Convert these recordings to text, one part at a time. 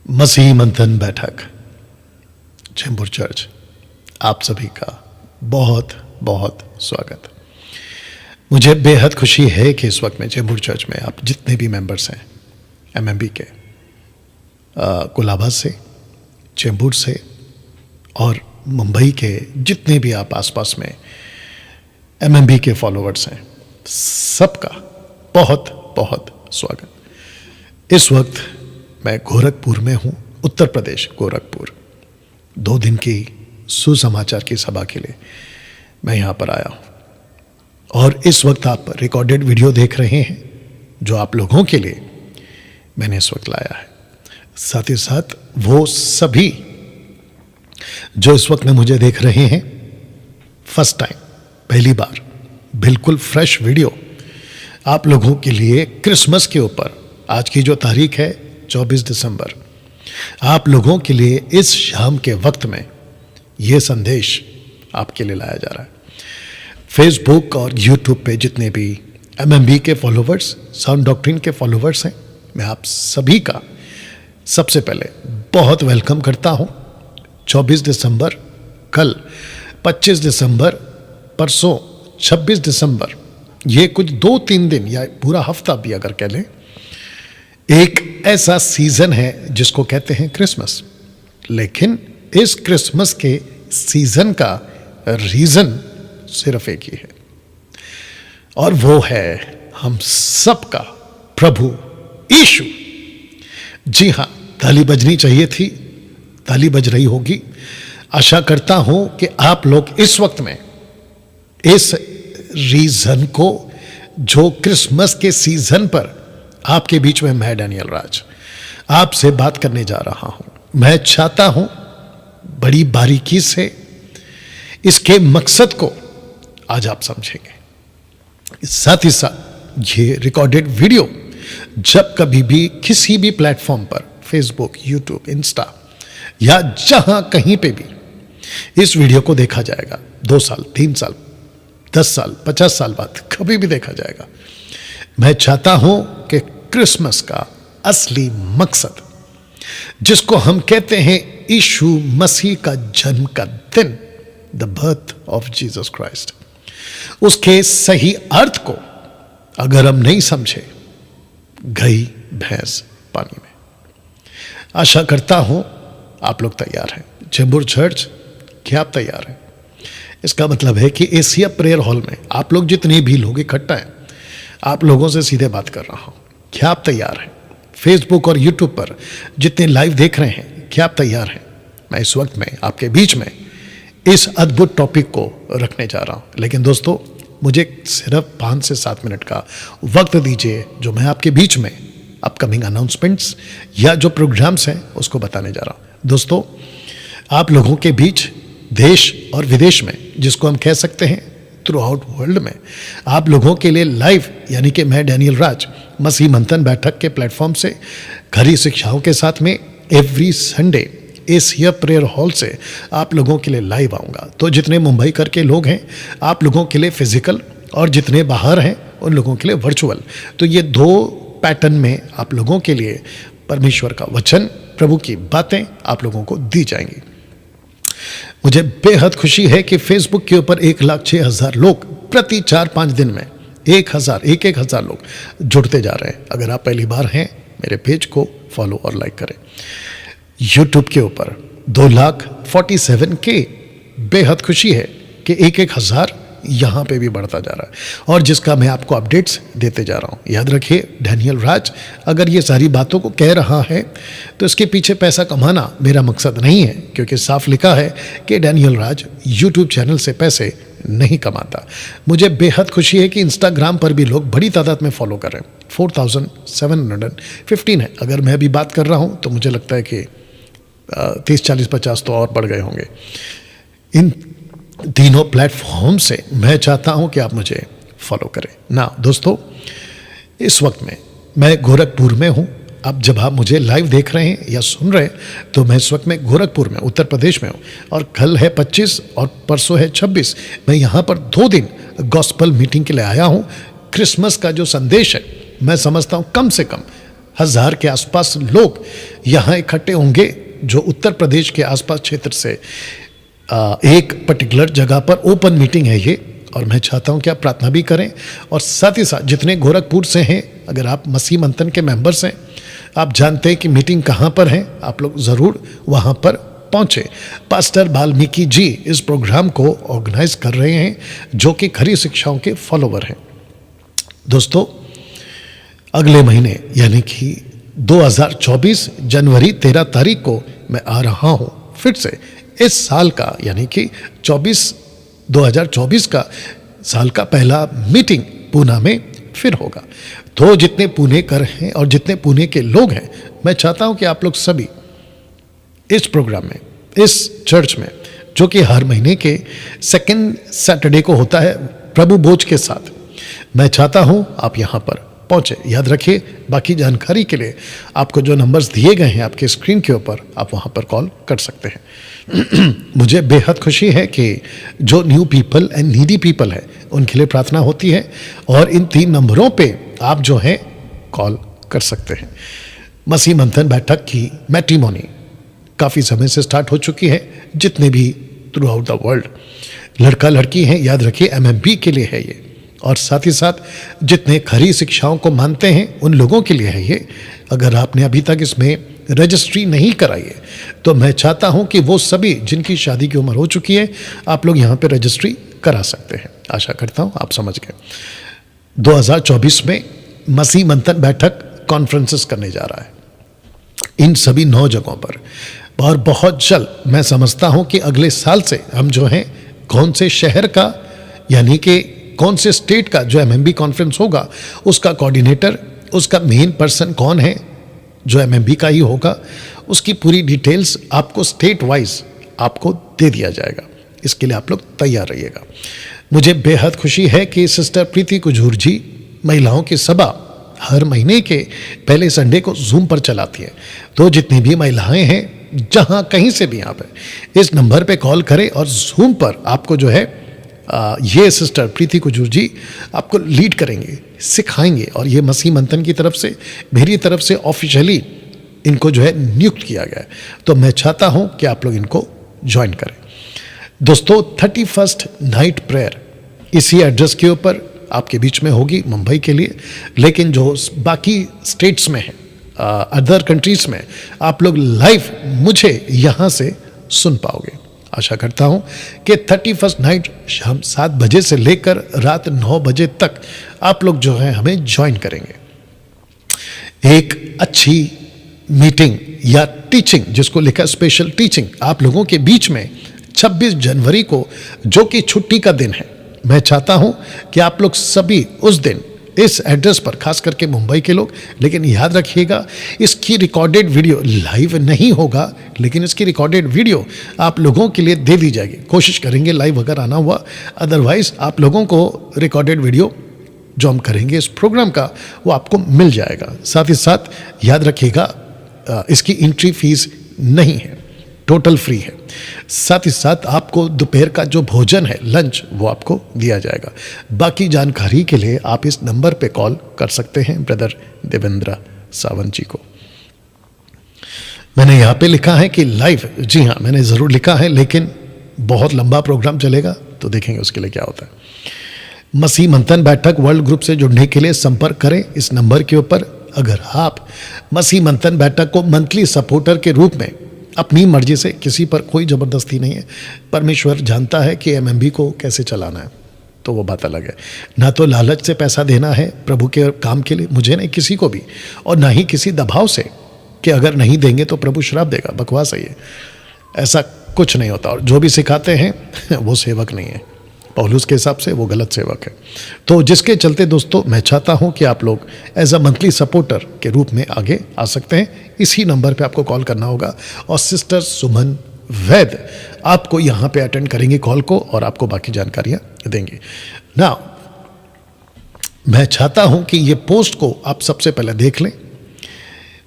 मसीह मंथन बैठक चेंबूर चर्च, आप सभी का बहुत बहुत स्वागत। मुझे बेहद खुशी है कि इस वक्त में चेंबूर चर्च में आप जितने भी मेंबर्स हैं एमएमबी के, कोलाबा से, चेंबूर से और मुंबई के जितने भी आप आसपास में एमएमबी के फॉलोअर्स हैं, सबका बहुत बहुत स्वागत। इस वक्त मैं गोरखपुर में हूँ, उत्तर प्रदेश गोरखपुर। 2 दिन की सुसमाचार की सभा के लिए मैं यहाँ पर आया हूँ और इस वक्त आप रिकॉर्डेड वीडियो देख रहे हैं जो आप लोगों के लिए मैंने इस वक्त लाया है। साथ ही साथ वो सभी जो इस वक्त में मुझे देख रहे हैं फर्स्ट टाइम, पहली बार, बिल्कुल फ्रेश वीडियो आप लोगों के लिए क्रिसमस के ऊपर। आज की जो तारीख है 24 दिसंबर, आप लोगों के लिए इस शाम के वक्त में ये संदेश आपके लिए लाया जा रहा है। फेसबुक और यूट्यूब पे जितने भी एमएमबी के फॉलोवर्स, साउंड डॉक्ट्रिन के फॉलोवर्स हैं, मैं आप सभी का सबसे पहले बहुत वेलकम करता हूं। 24 दिसंबर कल, 25 दिसंबर परसों, 26 दिसंबर, ये कुछ 2-3 दिन या पूरा हफ्ता भी अगर कह लें, एक ऐसा सीजन है जिसको कहते हैं क्रिसमस। लेकिन इस क्रिसमस के सीजन का रीजन सिर्फ एक ही है और वो है हम सबका प्रभु यीशु। जी हाँ, ताली बजनी चाहिए थी, ताली बज रही होगी। आशा करता हूं कि आप लोग इस वक्त में इस रीजन को, जो क्रिसमस के सीजन पर आपके बीच में मैं डैनियल राज आपसे बात करने जा रहा हूं। मैं चाहता हूं बड़ी बारीकी से इसके मकसद को आज आप समझेंगे। साथ ही साथ ये रिकॉर्डेड वीडियो जब कभी भी किसी भी प्लेटफॉर्म पर, फेसबुक, यूट्यूब, इंस्टा या जहां कहीं पे भी इस वीडियो को देखा जाएगा, 2 साल, 3 साल, 10 साल, 50 साल बाद कभी भी देखा जाएगा, मैं चाहता हूं कि क्रिसमस का असली मकसद, जिसको हम कहते हैं यीशु मसीह का जन्म का दिन, the birth of Jesus Christ, उसके सही अर्थ को अगर हम नहीं समझे, गई भैंस पानी में। आशा करता हूं आप लोग तैयार हैं। चेंबूर चर्च, क्या आप तैयार हैं? इसका मतलब है कि एशिया प्रेयर हॉल में आप लोग जितने भी लोग इकट्ठा हैं, आप लोगों से सीधे बात कर रहा हूं। क्या आप तैयार हैं? फेसबुक और यूट्यूब पर जितने लाइव देख रहे हैं, क्या आप तैयार हैं? मैं इस वक्त में आपके बीच में इस अद्भुत टॉपिक को रखने जा रहा हूं। लेकिन दोस्तों, मुझे सिर्फ 5 से 7 मिनट का वक्त दीजिए, जो मैं आपके बीच में अपकमिंग अनाउंसमेंट्स या जो प्रोग्राम्स हैं उसको बताने जा रहा हूं। दोस्तों, आप लोगों के बीच देश और विदेश में, जिसको हम कह सकते हैं थ्रू आउट वर्ल्ड में, आप लोगों के लिए लाइव, यानी कि मैं डैनियल राज मसीह मंथन बैठक के प्लेटफॉर्म से घरी शिक्षाओं के साथ में every Sunday Asia prayer hall से आप लोगों के लिए लाइव आऊँगा। तो जितने मुंबई करके लोग हैं, आप लोगों के लिए फिजिकल, और जितने बाहर हैं उन लोगों के लिए वर्चुअल। तो ये 2 पैटर्न में आप लोगों के लिए परमेश्वर का वचन, प्रभु की बातें आप लोगों को दी जाएंगी। मुझे बेहद खुशी है कि फेसबुक के ऊपर 1,06,000 लोग प्रति 4-5 दिन में 1,000 लोग जुड़ते जा रहे हैं। अगर आप पहली बार हैं, मेरे पेज को फॉलो और लाइक करें। यूट्यूब के ऊपर 2,47,000 बेहद खुशी है कि 1,000 यहाँ पे भी बढ़ता जा रहा है और जिसका मैं आपको अपडेट्स देते जा रहा हूँ। याद रखिए, डैनियल राज अगर ये सारी बातों को कह रहा है तो इसके पीछे पैसा कमाना मेरा मकसद नहीं है, क्योंकि साफ लिखा है कि डैनियल राज यूट्यूब चैनल से पैसे नहीं कमाता। मुझे बेहद खुशी है कि इंस्टाग्राम पर भी लोग बड़ी तादाद में फॉलो कर रहे हैं। 4,715 है। अगर मैं अभी बात कर रहा हूँ तो मुझे लगता है कि 30, 40, 50 तो और बढ़ गए होंगे। इन तीनों प्लेटफॉर्म से मैं चाहता हूं कि आप मुझे फॉलो करें ना। दोस्तों, इस वक्त में मैं गोरखपुर में हूं। अब जब आप मुझे लाइव देख रहे हैं या सुन रहे हैं, तो मैं इस वक्त में गोरखपुर में, उत्तर प्रदेश में हूं और कल है 25 और परसों है 26। मैं यहां पर 2 दिन गॉस्पल मीटिंग के लिए आया हूं। क्रिसमस का जो संदेश है, मैं समझता हूं कम से कम 1000 के आसपास लोग यहाँ इकट्ठे होंगे जो उत्तर प्रदेश के आसपास क्षेत्र से एक पर्टिकुलर जगह पर ओपन मीटिंग है ये। और मैं चाहता हूँ कि आप प्रार्थना भी करें और साथ ही साथ जितने गोरखपुर से हैं, अगर आप मसीह मंथन के मेंबर्स हैं, आप जानते हैं कि मीटिंग कहाँ पर है, आप लोग ज़रूर वहाँ पर पहुँचे। पास्टर वाल्मीकि जी इस प्रोग्राम को ऑर्गेनाइज कर रहे हैं जो कि खरी शिक्षाओं के फॉलोवर हैं। दोस्तों, अगले महीने यानी कि 2024 जनवरी 13 तारीख को मैं आ रहा हूँ फिर से इस साल का यानी कि 2024 का साल का पहला मीटिंग पूना में फिर होगा। तो जितने पुणे कर हैं और जितने पुणे के लोग हैं, मैं चाहता हूं कि आप लोग सभी इस प्रोग्राम में, इस चर्च में, जो कि हर महीने के सेकंड सैटरडे को होता है प्रभु भोज के साथ, मैं चाहता हूं आप यहां पर पहुंचे। याद रखिए, बाकी जानकारी के लिए आपको जो नंबर्स दिए गए हैं आपके स्क्रीन के ऊपर, आप वहां पर कॉल कर सकते हैं। मुझे बेहद खुशी है कि जो new people and needy people है उनके लिए प्रार्थना होती है और इन 3 नंबरों पे आप जो है कॉल कर सकते हैं। मसीह मंथन बैठक की मैट्रिमोनी काफ़ी समय से स्टार्ट हो चुकी है, जितने भी थ्रू आउट द वर्ल्ड लड़का लड़की हैं, याद रखिए MMB के लिए है ये, और साथ ही साथ जितने खरी शिक्षाओं को मानते हैं उन लोगों के लिए है ये। अगर आपने अभी तक इसमें रजिस्ट्री नहीं कराई है तो मैं चाहता हूं कि वो सभी जिनकी शादी की उम्र हो चुकी है, आप लोग यहां पे रजिस्ट्री करा सकते हैं। आशा करता हूं आप समझ गए। 2024 में मसीह मंथन बैठक कॉन्फ्रेंसेस करने जा रहा है इन सभी 9 जगहों पर, और बहुत जल्द मैं समझता हूं कि अगले साल से हम जो हैं कौन से शहर का यानी कि कौन से स्टेट का जो MMB कॉन्फ्रेंस होगा उसका कोऑर्डिनेटर, उसका मेन पर्सन कौन है जो MMB का ही होगा, उसकी पूरी डिटेल्स आपको स्टेट वाइज आपको दे दिया जाएगा। इसके लिए आप लोग तैयार रहिएगा। मुझे बेहद खुशी है कि सिस्टर प्रीति कुजूर जी महिलाओं की सभा हर महीने के पहले संडे को जूम पर चलाती है। तो जितनी भी महिलाएं हैं जहां कहीं से भी आप हैं, इस नंबर पे कॉल करें और जूम पर आपको जो है ये सिस्टर प्रीति कुजूर जी आपको लीड करेंगे, सिखाएंगे, और ये मसीह मंथन की तरफ से, मेरी तरफ से ऑफिशियली इनको जो है नियुक्त किया गया है। तो मैं चाहता हूं कि आप लोग इनको ज्वाइन करें। दोस्तों, 31st नाइट प्रेयर इसी एड्रेस के ऊपर आपके बीच में होगी मुंबई के लिए, लेकिन जो बाकी स्टेट्स में है, अदर कंट्रीज में, आप लोग लाइव मुझे यहाँ से सुन पाओगे। आशा करता हूँ कि 31st नाइट शाम 7 बजे से लेकर रात 9 बजे तक आप लोग जो है हमें ज्वाइन करेंगे। एक अच्छी मीटिंग या टीचिंग, जिसको लिखा स्पेशल टीचिंग, आप लोगों के बीच में 26 जनवरी को, जो कि छुट्टी का दिन है, मैं चाहता हूं कि आप लोग सभी उस दिन इस एड्रेस पर, खास करके मुंबई के लोग, लेकिन याद रखिएगा इसकी रिकॉर्डेड वीडियो लाइव नहीं होगा, लेकिन इसकी रिकॉर्डेड वीडियो आप लोगों के लिए दे दी जाएगी। कोशिश करेंगे लाइव अगर आना हुआ, अदरवाइज आप लोगों को रिकॉर्डेड वीडियो जो हम करेंगे इस प्रोग्राम का वो आपको मिल जाएगा। साथ ही साथ याद रखिएगा इसकी एंट्री फीस नहीं है, टोटल फ्री है। साथ ही साथ आपको दोपहर का जो भोजन है, लंच, वो आपको दिया जाएगा। बाकी जानकारी के लिए आप इस नंबर पे कॉल कर सकते हैं ब्रदर देवेंद्र सावंत जी को। मैंने यहाँ पे लिखा है कि लाइव, जी हाँ मैंने ज़रूर लिखा है, लेकिन बहुत लंबा प्रोग्राम चलेगा तो देखेंगे उसके लिए क्या होता है। मसीह मंथन बैठक वर्ल्ड ग्रुप से जुड़ने के लिए संपर्क करें इस नंबर के ऊपर। अगर आप मसीह मंथन बैठक को मंथली सपोर्टर के रूप में अपनी मर्जी से, किसी पर कोई ज़बरदस्ती नहीं है, परमेश्वर जानता है कि MMB को कैसे चलाना है, तो वो बात अलग है। ना तो लालच से पैसा देना है प्रभु के काम के लिए, मुझे नहीं, किसी को भी, और ना ही किसी दबाव से कि अगर नहीं देंगे तो प्रभु श्राप देगा। बकवास है ये, ऐसा कुछ नहीं होता। और जो भी सिखाते हैं वो सेवक नहीं है, पौलुस के हिसाब से वो गलत सेवक है। तो जिसके चलते दोस्तों मैं चाहता हूं कि आप लोग एज अ मंथली सपोर्टर के रूप में आगे आ सकते हैं। इसी नंबर पे आपको कॉल करना होगा और सिस्टर सुमन वैद आपको यहाँ पे अटेंड करेंगे कॉल को और आपको बाकी जानकारियाँ देंगे। ना मैं चाहता हूँ कि ये पोस्ट को आप सबसे पहले देख लें।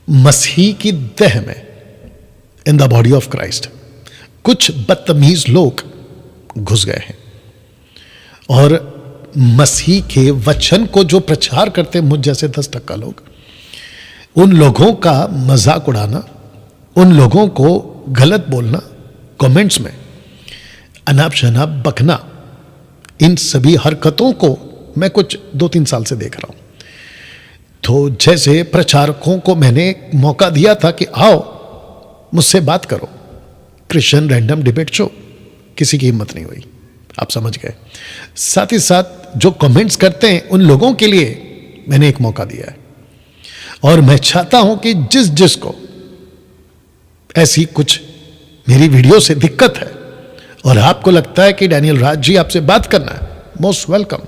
मसीह की देह में, in the body of Christ, कुछ बदतमीज लोग घुस गए हैं और मसीह के वचन को जो प्रचार करते, मुझ जैसे 10% लोग, उन लोगों का मजाक उड़ाना, उन लोगों को गलत बोलना कमेंट्स में, अनाप शनाप बकना, इन सभी हरकतों को मैं कुछ 2-3 साल से देख रहा हूं। तो जैसे प्रचारकों को मैंने मौका दिया था कि आओ मुझसे बात करो, क्रिश्चियन रैंडम डिबेट शो, किसी की हिम्मत नहीं हुई, आप समझ गए। साथ ही साथ जो कमेंट्स करते हैं उन लोगों के लिए मैंने एक मौका दिया है, और मैं चाहता हूं कि जिस जिसको ऐसी कुछ मेरी वीडियो से दिक्कत है और आपको लगता है कि डैनियल राज जी आपसे बात करना है, मोस्ट वेलकम।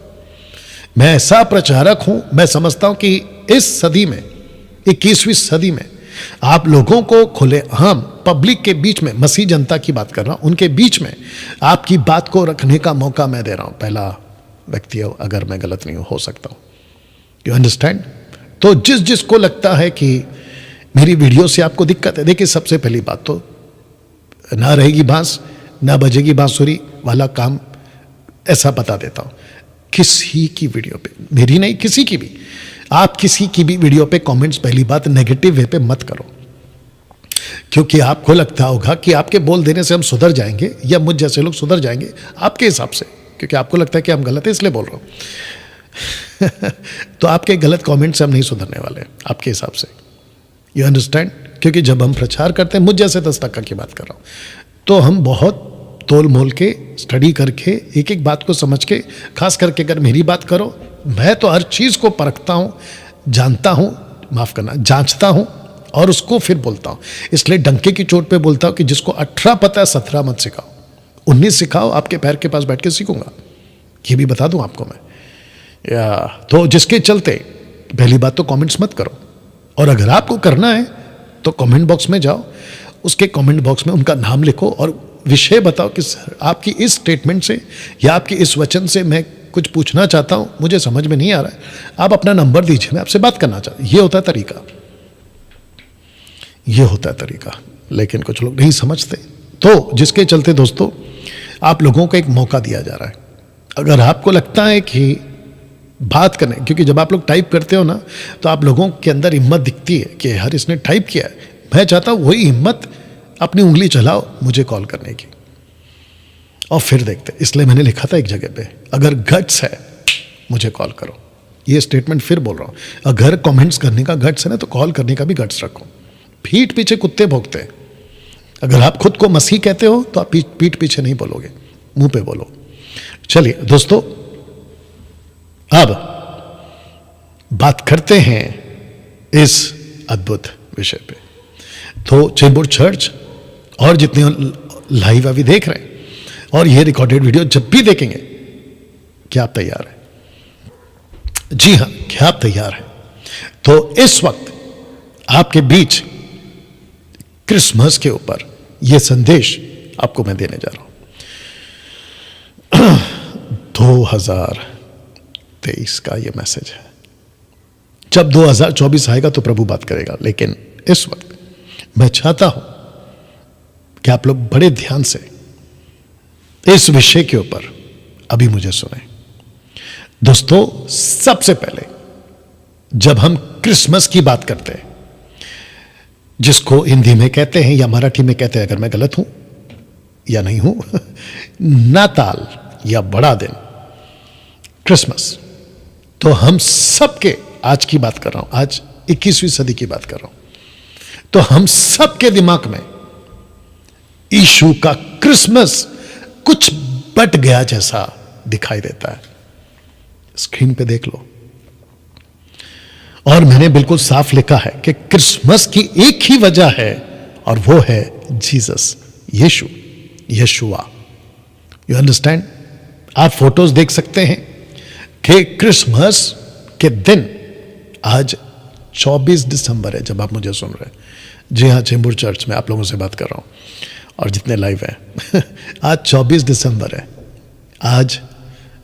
मैं ऐसा प्रचारक हूं, मैं समझता हूं कि इस सदी में, 21वीं सदी में आप लोगों को खुले आम पब्लिक के बीच में, मसीह जनता की बात कर रहा हूं, उनके बीच में आपकी बात को रखने का मौका मैं दे रहा हूं। पहला व्यक्ति हो, अगर मैं गलत नहीं हो सकता हूं, यू अंडरस्टैंड। तो जिस जिसको लगता है कि मेरी वीडियो से आपको दिक्कत है, देखिए सबसे पहली बात तो ना रहेगी बांस ना बजेगी बांसुरी वाला काम ऐसा बता देता हूं। किसी की वीडियो पे, मेरी नहीं किसी की भी, आप किसी की भी वीडियो पे कमेंट्स पहली बात नेगेटिव वे पे मत करो, क्योंकि आपको लगता होगा कि आपके बोल देने से हम सुधर जाएंगे या मुझ जैसे लोग सुधर जाएंगे आपके हिसाब से, क्योंकि आपको लगता है कि हम गलत है इसलिए बोल रहा हूं। तो आपके गलत कमेंट से हम नहीं सुधरने वाले आपके हिसाब से, यू अंडरस्टैंड। क्योंकि जब हम प्रचार करते हैं, मुझ जैसे 10% की बात कर रहा हूं, तो हम बहुत तोल मोल के स्टडी करके एक एक बात को समझ के, खास करके अगर मेरी बात करो, मैं तो हर चीज़ को परखता हूं, जानता हूं, माफ़ करना, जांचता हूं और उसको फिर बोलता हूं। इसलिए डंके की चोट पे बोलता हूं कि जिसको 18 पता है 17 मत सिखाओ, 19 सिखाओ, आपके पैर के पास बैठ के सीखूंगा, ये भी बता दूं आपको मैं। या तो जिसके चलते पहली बात तो कमेंट्स मत करो, और अगर आपको करना है तो कमेंट बॉक्स में जाओ, उसके कमेंट बॉक्स में उनका नाम लिखो और विषय बताओ कि सर आपकी इस स्टेटमेंट से या आपके इस वचन से मैं कुछ पूछना चाहता हूं, मुझे समझ में नहीं आ रहा है, आप अपना नंबर दीजिए, मैं आपसे बात करना चाहता हूं। ये होता है तरीका, ये होता है तरीका, लेकिन कुछ लोग नहीं समझते। तो जिसके चलते दोस्तों आप लोगों को एक मौका दिया जा रहा है। अगर आपको लगता है कि बात करने, क्योंकि जब आप लोग टाइप करते हो ना, तो आप लोगों के अंदर हिम्मत दिखती है कि यार इसने टाइप किया है, मैं चाहता हूं वही हिम्मत अपनी उंगली चलाओ मुझे कॉल करने की, और फिर देखते। इसलिए मैंने लिखा था एक जगह पे, अगर गट्स है मुझे कॉल करो। ये स्टेटमेंट फिर बोल रहा हूं, अगर कमेंट्स करने का गट्स है ना, तो कॉल करने का भी गट्स रखो। पीठ पीछे कुत्ते भौंकते हैं। अगर आप खुद को मसीह कहते हो तो आप पीठ पीछे नहीं बोलोगे, मुंह पे बोलो। चलिए दोस्तों, अब बात करते हैं इस अद्भुत विषय पे। तो चेंबूर चर्च और जितने लाइव अभी देख रहे हैं और ये रिकॉर्डेड वीडियो जब भी देखेंगे, क्या आप तैयार हैं? जी हां, क्या आप तैयार हैं? तो इस वक्त आपके बीच क्रिसमस के ऊपर यह संदेश आपको मैं देने जा रहा हूं। 2023 का यह मैसेज है। जब 2024 आएगा तो प्रभु बात करेगा, लेकिन इस वक्त मैं चाहता हूं कि आप लोग बड़े ध्यान से इस विषय के ऊपर अभी मुझे सुने। दोस्तों, सबसे पहले जब हम क्रिसमस की बात करते हैं, जिसको हिंदी में कहते हैं या मराठी में कहते हैं, अगर मैं गलत हूं या नहीं हूं, नाताल या बड़ा दिन, क्रिसमस, तो हम सबके, आज की बात कर रहा हूं, आज 21वीं सदी की बात कर रहा हूं, तो हम सबके दिमाग में यीशु का क्रिसमस कुछ बट गया जैसा दिखाई देता है। स्क्रीन पे देख लो, और मैंने बिल्कुल साफ लिखा है कि क्रिसमस की एक ही वजह है, और वो है जीसस, यीशु, यशुआ। You understand? आप फोटोज देख सकते हैं कि क्रिसमस के दिन, आज 24 दिसंबर है जब आप मुझे सुन रहे हैं। जी हाँ, चेंबूर चर्च में आप लोगों से बात कर रहा हूं, और जितने लाइव हैं आज 24 दिसंबर है। आज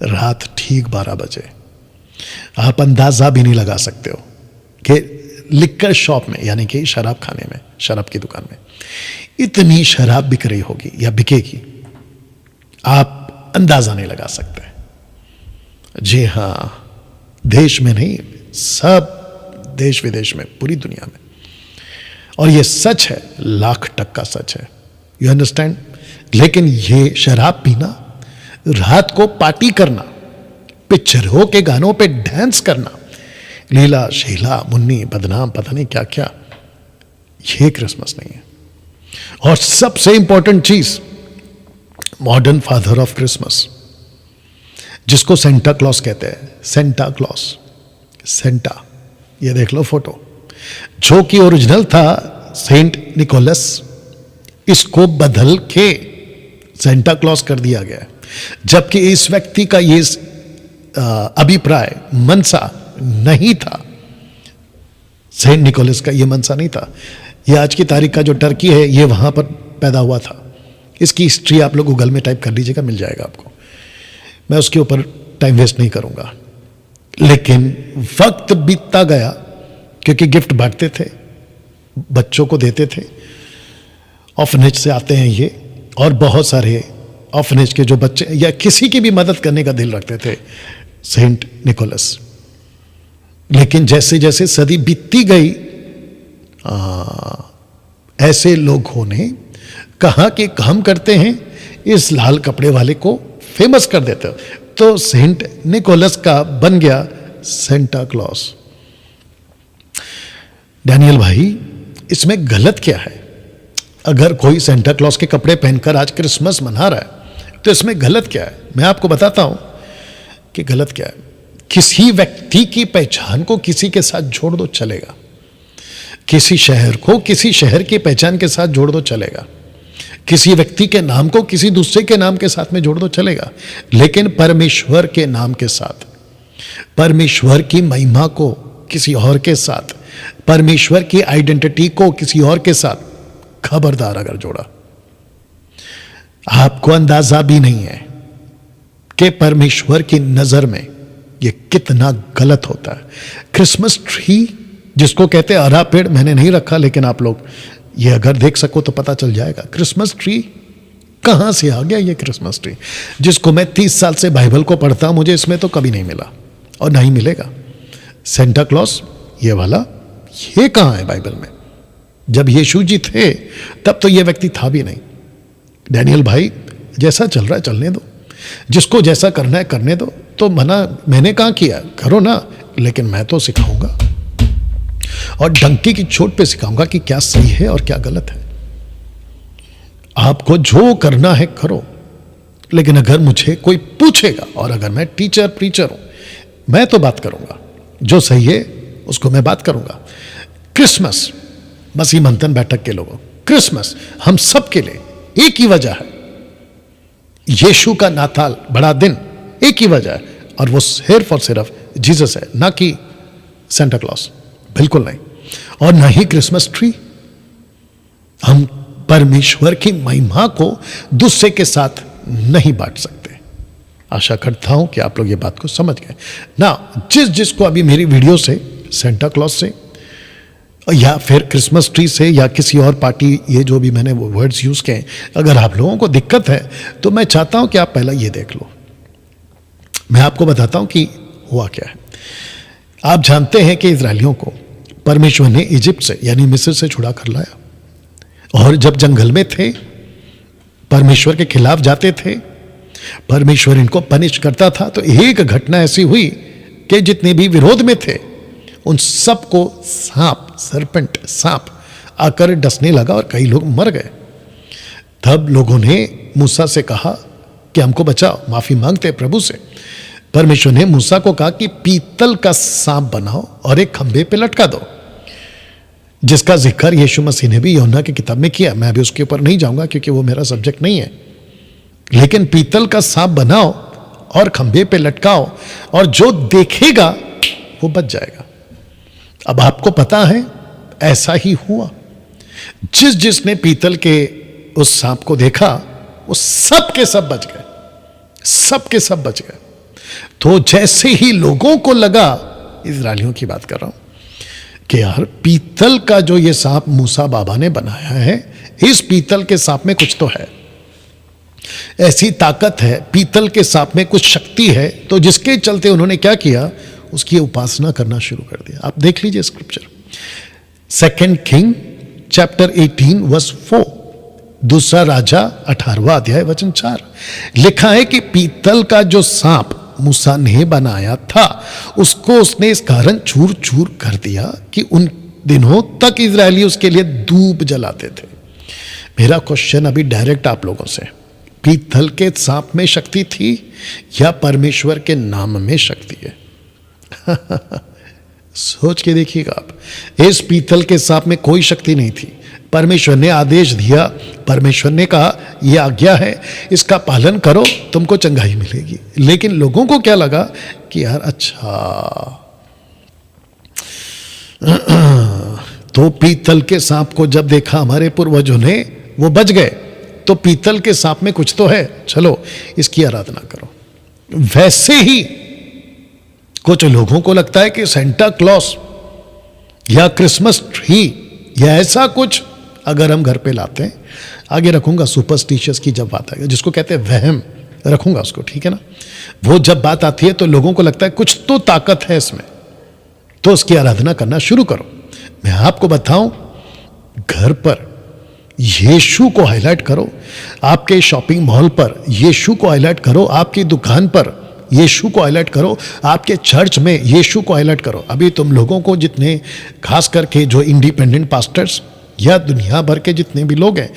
रात ठीक 12 बजे, आप अंदाजा भी नहीं लगा सकते हो कि लिक्कर शॉप में, यानी कि शराब खाने में, शराब की दुकान में इतनी शराब बिक रही होगी या बिकेगी, आप अंदाजा नहीं लगा सकते। जी हां, देश में नहीं, सब देश विदेश में, पूरी दुनिया में। और ये सच है, 1,00,000% सच है। You understand? लेकिन ये शराब पीना, रात को पार्टी करना, पिक्चरों के गानों पे डांस करना, लीला शीला मुन्नी बदनाम पता नहीं क्या क्या, ये क्रिसमस नहीं है। और सबसे इंपॉर्टेंट चीज, मॉडर्न फादर ऑफ क्रिसमस, जिसको सेंटा क्लॉस कहते हैं, सेंटा क्लॉस, सेंटा, ये देख लो फोटो, जो कि ओरिजिनल था सेंट निकोलस, इसको बदल के सेंटा क्लॉस कर दिया गया। जबकि इस व्यक्ति का ये अभिप्राय, मनसा नहीं था, सेंट निकोलस का ये मनसा नहीं था। ये आज की तारीख का जो टर्की है, ये वहां पर पैदा हुआ था। इसकी हिस्ट्री आप लोग गूगल में टाइप कर लीजिएगा, मिल जाएगा आपको। मैं उसके ऊपर टाइम वेस्ट नहीं करूंगा। लेकिन वक्त बीतता गया, क्योंकि गिफ्ट बांटते थे, बच्चों को देते थे। ऑर्फनेज से आते हैं ये, और बहुत सारे ऑर्फनेज के जो बच्चे या किसी की भी मदद करने का दिल रखते थे, सेंट निकोलस। लेकिन जैसे जैसे सदी बीतती गई, ऐसे लोगों ने कहा कि हम करते हैं, इस लाल कपड़े वाले को फेमस कर देते हो, तो सेंट निकोलस का बन गया सेंटा क्लॉस। डैनियल भाई, इसमें गलत क्या है? अगर कोई सेंटा क्लॉस के कपड़े पहनकर आज क्रिसमस मना रहा है, तो इसमें गलत क्या है? मैं आपको बताता हूं कि गलत क्या है। किसी व्यक्ति की पहचान को किसी के साथ जोड़ दो, चलेगा। किसी शहर को किसी शहर की पहचान के साथ जोड़ दो, चलेगा। किसी व्यक्ति के नाम को किसी दूसरे के नाम के साथ में जोड़ दो, चलेगा। लेकिन परमेश्वर के नाम के साथ, परमेश्वर की महिमा को किसी और के साथ, परमेश्वर की आइडेंटिटी को किसी और के साथ, खबरदार अगर जोड़ा, आपको अंदाजा भी नहीं है कि परमेश्वर की नजर में यह कितना गलत होता है। क्रिसमस ट्री जिसको कहते हैं, हरा पेड़ मैंने नहीं रखा, लेकिन आप लोग ये अगर देख सको तो पता चल जाएगा। क्रिसमस ट्री कहां से आ गया? ये क्रिसमस ट्री जिसको मैं 30 साल से बाइबल को पढ़ता हूं, मुझे इसमें तो कभी नहीं मिला और नहीं मिलेगा। सेंटा क्लॉस ये वाला, ये कहां है बाइबल में? जब यीशु जी थे तब तो ये व्यक्ति था भी नहीं। डैनियल भाई, जैसा चल रहा है चलने दो, जिसको जैसा करना है करने दो। तो मना मैंने कहा किया, करो ना, लेकिन मैं तो सिखाऊंगा और डंकी की चोट पे सिखाऊंगा कि क्या सही है और क्या गलत है। आपको जो करना है करो, लेकिन अगर मुझे कोई पूछेगा, और अगर मैं टीचर प्रीचर हूं, मैं तो बात करूंगा, जो सही है उसको मैं बात करूंगा। क्रिसमस मसीह मंथन बैठक के लोगों, क्रिसमस हम सब के लिए एक ही वजह है। यीशु का नाताल बड़ा दिन एक ही वजह है, और वो सिर्फ और सिर्फ जीसस है, ना कि सेंटा क्लॉस, बिल्कुल नहीं। और ना ही क्रिसमस ट्री। हम परमेश्वर की महिमा को दूसरे के साथ नहीं बांट सकते। आशा करता हूं कि आप लोग ये बात को समझ गए ना। जिसको अभी मेरी वीडियो से, सेंटा क्लॉस से या फिर क्रिसमस ट्री से या किसी और पार्टी, ये जो भी मैंने वो वर्ड्स यूज किए, अगर आप लोगों को दिक्कत है तो मैं चाहता हूं कि आप पहला ये देख लो। मैं आपको बताता हूं कि हुआ क्या है। आप जानते हैं कि इजरायलियों को परमेश्वर ने इजिप्ट से यानी मिस्र से छुड़ा कर लाया, और जब जंगल में थे, परमेश्वर के खिलाफ जाते थे, परमेश्वर इनको पनिश करता था। तो एक घटना ऐसी हुई कि जितने भी विरोध में थे उन सबको सांप, सरपेंट, सांप आकर डसने लगा और कई लोग मर गए। तब लोगों ने मूसा से कहा कि हमको बचाओ, माफी मांगते प्रभु से। परमेश्वर ने मूसा को कहा कि पीतल का सांप बनाओ और एक खंभे पे लटका दो, जिसका जिक्र यीशु मसीह ने भी यूहन्ना की किताब में किया। मैं अभी उसके ऊपर नहीं जाऊंगा क्योंकि वो मेरा सब्जेक्ट नहीं है। लेकिन पीतल का सांप बनाओ और खंभे पे लटकाओ, और जो देखेगा वो बच जाएगा। अब आपको पता है ऐसा ही हुआ। जिसने पीतल के उस सांप को देखा, वो सब के सब बच गए, सब के सब बच गए। तो जैसे ही लोगों को लगा, इजरायलियों की बात कर रहा हूं, कि यार पीतल का जो ये सांप मूसा बाबा ने बनाया है, इस पीतल के सांप में कुछ तो है, ऐसी ताकत है, पीतल के सांप में कुछ शक्ति है। तो जिसके चलते उन्होंने क्या किया, उसकी उपासना करना शुरू कर दिया। आप देख लीजिए स्क्रिप्चर, 2 किंग चैप्टर 18 वर्स 4, दूसरा राजा 18वां अध्याय वचन 4, लिखा है कि पीतल का जो सांप मूसा ने बनाया था उसको उसने इस कारण चूर चूर कर दिया कि उन दिनों तक इजरायली उसके लिए धूप जलाते थे। मेरा क्वेश्चन अभी डायरेक्ट आप लोगों से, पीतल के सांप में शक्ति थी या परमेश्वर के नाम में शक्ति है? सोच के देखिएगा आप, इस पीतल के सांप में कोई शक्ति नहीं थी। परमेश्वर ने आदेश दिया, परमेश्वर ने कहा यह आज्ञा है, इसका पालन करो तुमको चंगाई मिलेगी। लेकिन लोगों को क्या लगा कि यार अच्छा, तो पीतल के सांप को जब देखा हमारे पूर्वजों ने, वो बच गए, तो पीतल के सांप में कुछ तो है, चलो इसकी आराधना करो। वैसे ही कुछ लोगों को लगता है कि सेंटा क्लॉस या क्रिसमस ट्री या ऐसा कुछ अगर हम घर पे लाते हैं, आगे रखूंगा सुपरस्टिशियस की जब बात आएगी, जिसको कहते हैं वहम, रखूंगा उसको, ठीक है ना। वो जब बात आती है तो लोगों को लगता है कुछ तो ताकत है इसमें, तो उसकी आराधना करना शुरू करो। मैं आपको बताऊं, घर पर यीशु को हाईलाइट करो, आपके शॉपिंग मॉल पर यीशु को हाईलाइट करो, आपकी दुकान पर यीशु को हाईलाइट करो, आपके चर्च में यीशु को हाईलाइट करो। अभी तुम लोगों को जितने, खास करके जो इंडिपेंडेंट पास्टर्स या दुनिया भर के जितने भी लोग हैं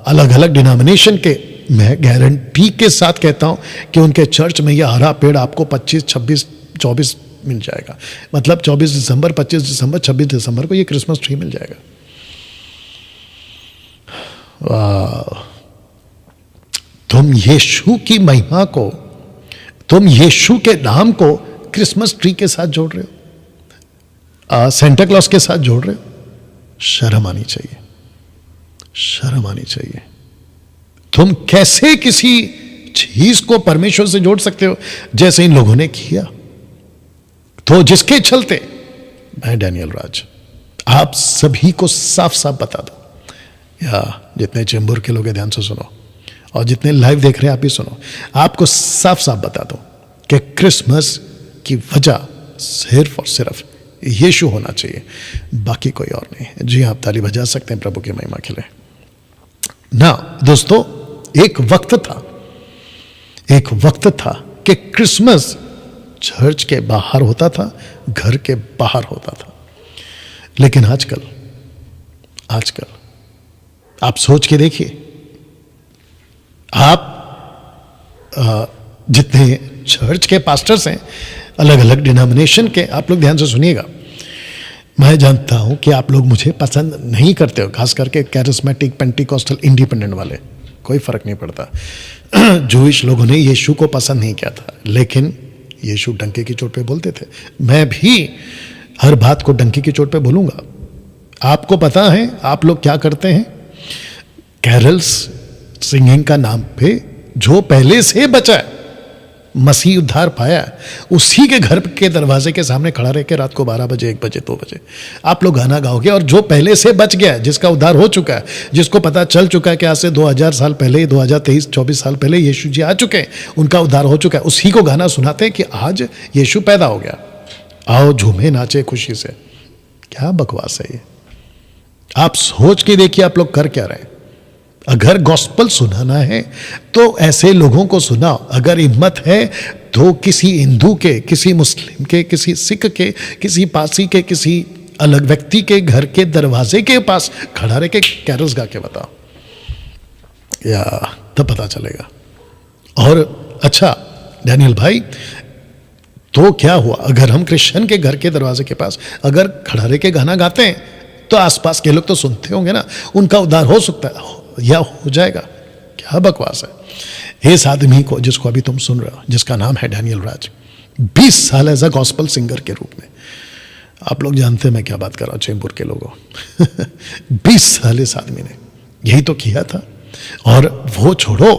अलग अलग डिनोमिनेशन के, मैं गारंटी के साथ कहता हूं कि उनके चर्च में यह हरा पेड़ आपको 25, 26, 24 मिल जाएगा। मतलब 24 दिसंबर, 25 दिसंबर, 26 दिसंबर को ये क्रिसमस ट्री मिल जाएगा। तुम यीशु की महिमा को, तुम यीशु के नाम को क्रिसमस ट्री के साथ जोड़ रहे हो, सेंटा क्लॉस के साथ जोड़ रहे हो। शर्म आनी चाहिए, शर्म आनी चाहिए। तुम कैसे किसी चीज को परमेश्वर से जोड़ सकते हो जैसे इन लोगों ने किया? तो जिसके चलते मैं डैनियल राज आप सभी को साफ साफ बता दो, या जितने चेंबूर के लोग हैं ध्यान से सुनो, और जितने लाइव देख रहे हैं आप भी सुनो, आपको साफ साफ बता दो कि क्रिसमस की वजह सिर्फ और सिर्फ यीशु होना चाहिए, बाकी कोई और नहीं है। जी आप ताली बजा सकते हैं प्रभु की महिमा के लिए ना। दोस्तों, एक वक्त था कि क्रिसमस चर्च के बाहर होता था, घर के बाहर होता था। लेकिन आजकल आप सोच के देखिए, आप जितने चर्च के पास्टर्स हैं अलग अलग डिनोमिनेशन के, आप लोग ध्यान से सुनिएगा। मैं जानता हूं कि आप लोग मुझे पसंद नहीं करते हो, खास करके कैरिस्मेटिक, पेंटिकॉस्टल, इंडिपेंडेंट वाले, कोई फर्क नहीं पड़ता। जूइश लोगों ने यीशु को पसंद नहीं किया था, लेकिन यीशु डंके की चोट पे बोलते थे। मैं भी हर बात को डंके की चोट पे बोलूंगा। आपको पता है आप लोग क्या करते हैं? कैरल्स सिंगिंग का नाम पे जो पहले से बचा है, मसीह उद्धार पाया, उसी के घर के दरवाजे के सामने खड़ा रह के रात को 12 बजे, 1 बजे, 2 बजे आप लोग गाना गाओगे। और जो पहले से बच गया है, जिसका उद्धार हो चुका है, जिसको पता चल चुका है कि आज से 2000 साल पहले, 2023, 24 साल पहले यीशु जी आ चुके हैं, उनका उद्धार हो चुका है, उसी को गाना सुनाते हैं कि आज यीशु पैदा हो गया, आओ झूमे नाचे खुशी से। क्या बकवास है ये? आप सोच के देखिए आप लोग कर क्या रहे हैं। अगर गॉस्पल सुनाना है तो ऐसे लोगों को सुनाओ। अगर हिम्मत है तो किसी हिंदू के, किसी मुस्लिम के, किसी सिख के, किसी पारसी के, किसी अलग व्यक्ति के घर के दरवाजे के पास खड़ा रह के कैरल्स गा के बताओ, या तब पता चलेगा। और अच्छा डैनियल भाई, तो क्या हुआ अगर हम क्रिश्चियन के घर के दरवाजे के पास अगर खड़ा रह के गाना गाते हैं तो आसपास के लोग तो सुनते होंगे ना, उनका उद्धार हो सकता है या हो जाएगा। क्या बकवास है। इस आदमी को, जिसको अभी तुम सुन रहे हो, जिसका नाम है डैनियल राज, 20 साल एज अ गॉस्पल सिंगर के रूप में, आप लोग जानते हैं मैं क्या बात कर रहा हूं चेंबूर के लोगों 20 साल इस आदमी ने यही तो किया था। और वो छोड़ो,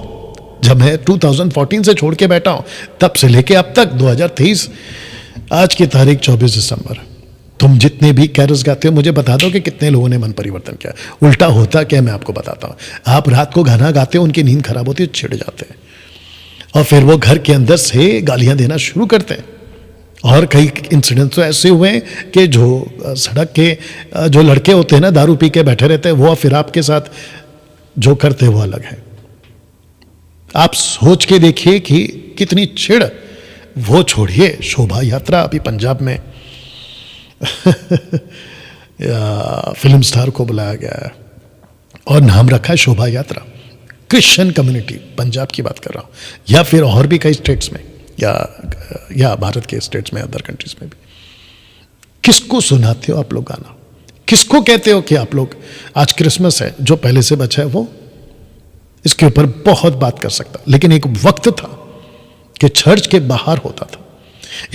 जब मैं 2014 से छोड़ के बैठा हूं तब से लेके अब तक 2023, आज की तारीख 24 दिसंबर, तुम जितने भी कैरल्स गाते हो मुझे बता दो कि कितने लोगों ने मन परिवर्तन किया। उल्टा होता क्या मैं आपको बताता हूं। आप रात को गाना गाते हो, उनकी नींद खराब होती है, छिड़ जाते हैं, और फिर वो घर के अंदर से गालियां देना शुरू करते हैं, और कई इंसिडेंट्स तो ऐसे हुए हैं कि जो सड़क के जो लड़के होते हैं ना, दारू पी के बैठे रहते हैं, वो फिर आपके साथ जो करते हैं वो अलग है। आप सोच के देखिए कि कितनी चिढ़। वो छोड़िए, शोभा यात्रा अभी पंजाब में फिल्म स्टार को बुलाया गया है और नाम रखा है शोभा यात्रा। क्रिश्चियन कम्युनिटी, पंजाब की बात कर रहा हूं, या फिर और भी कई स्टेट्स में, या भारत के स्टेट्स में, अदर कंट्रीज में भी। किसको सुनाते हो आप लोग गाना? किसको कहते हो कि आप लोग आज क्रिसमस है, जो पहले से बचा है वो इसके ऊपर बहुत बात कर सकता। लेकिन एक वक्त था कि चर्च के बाहर होता था,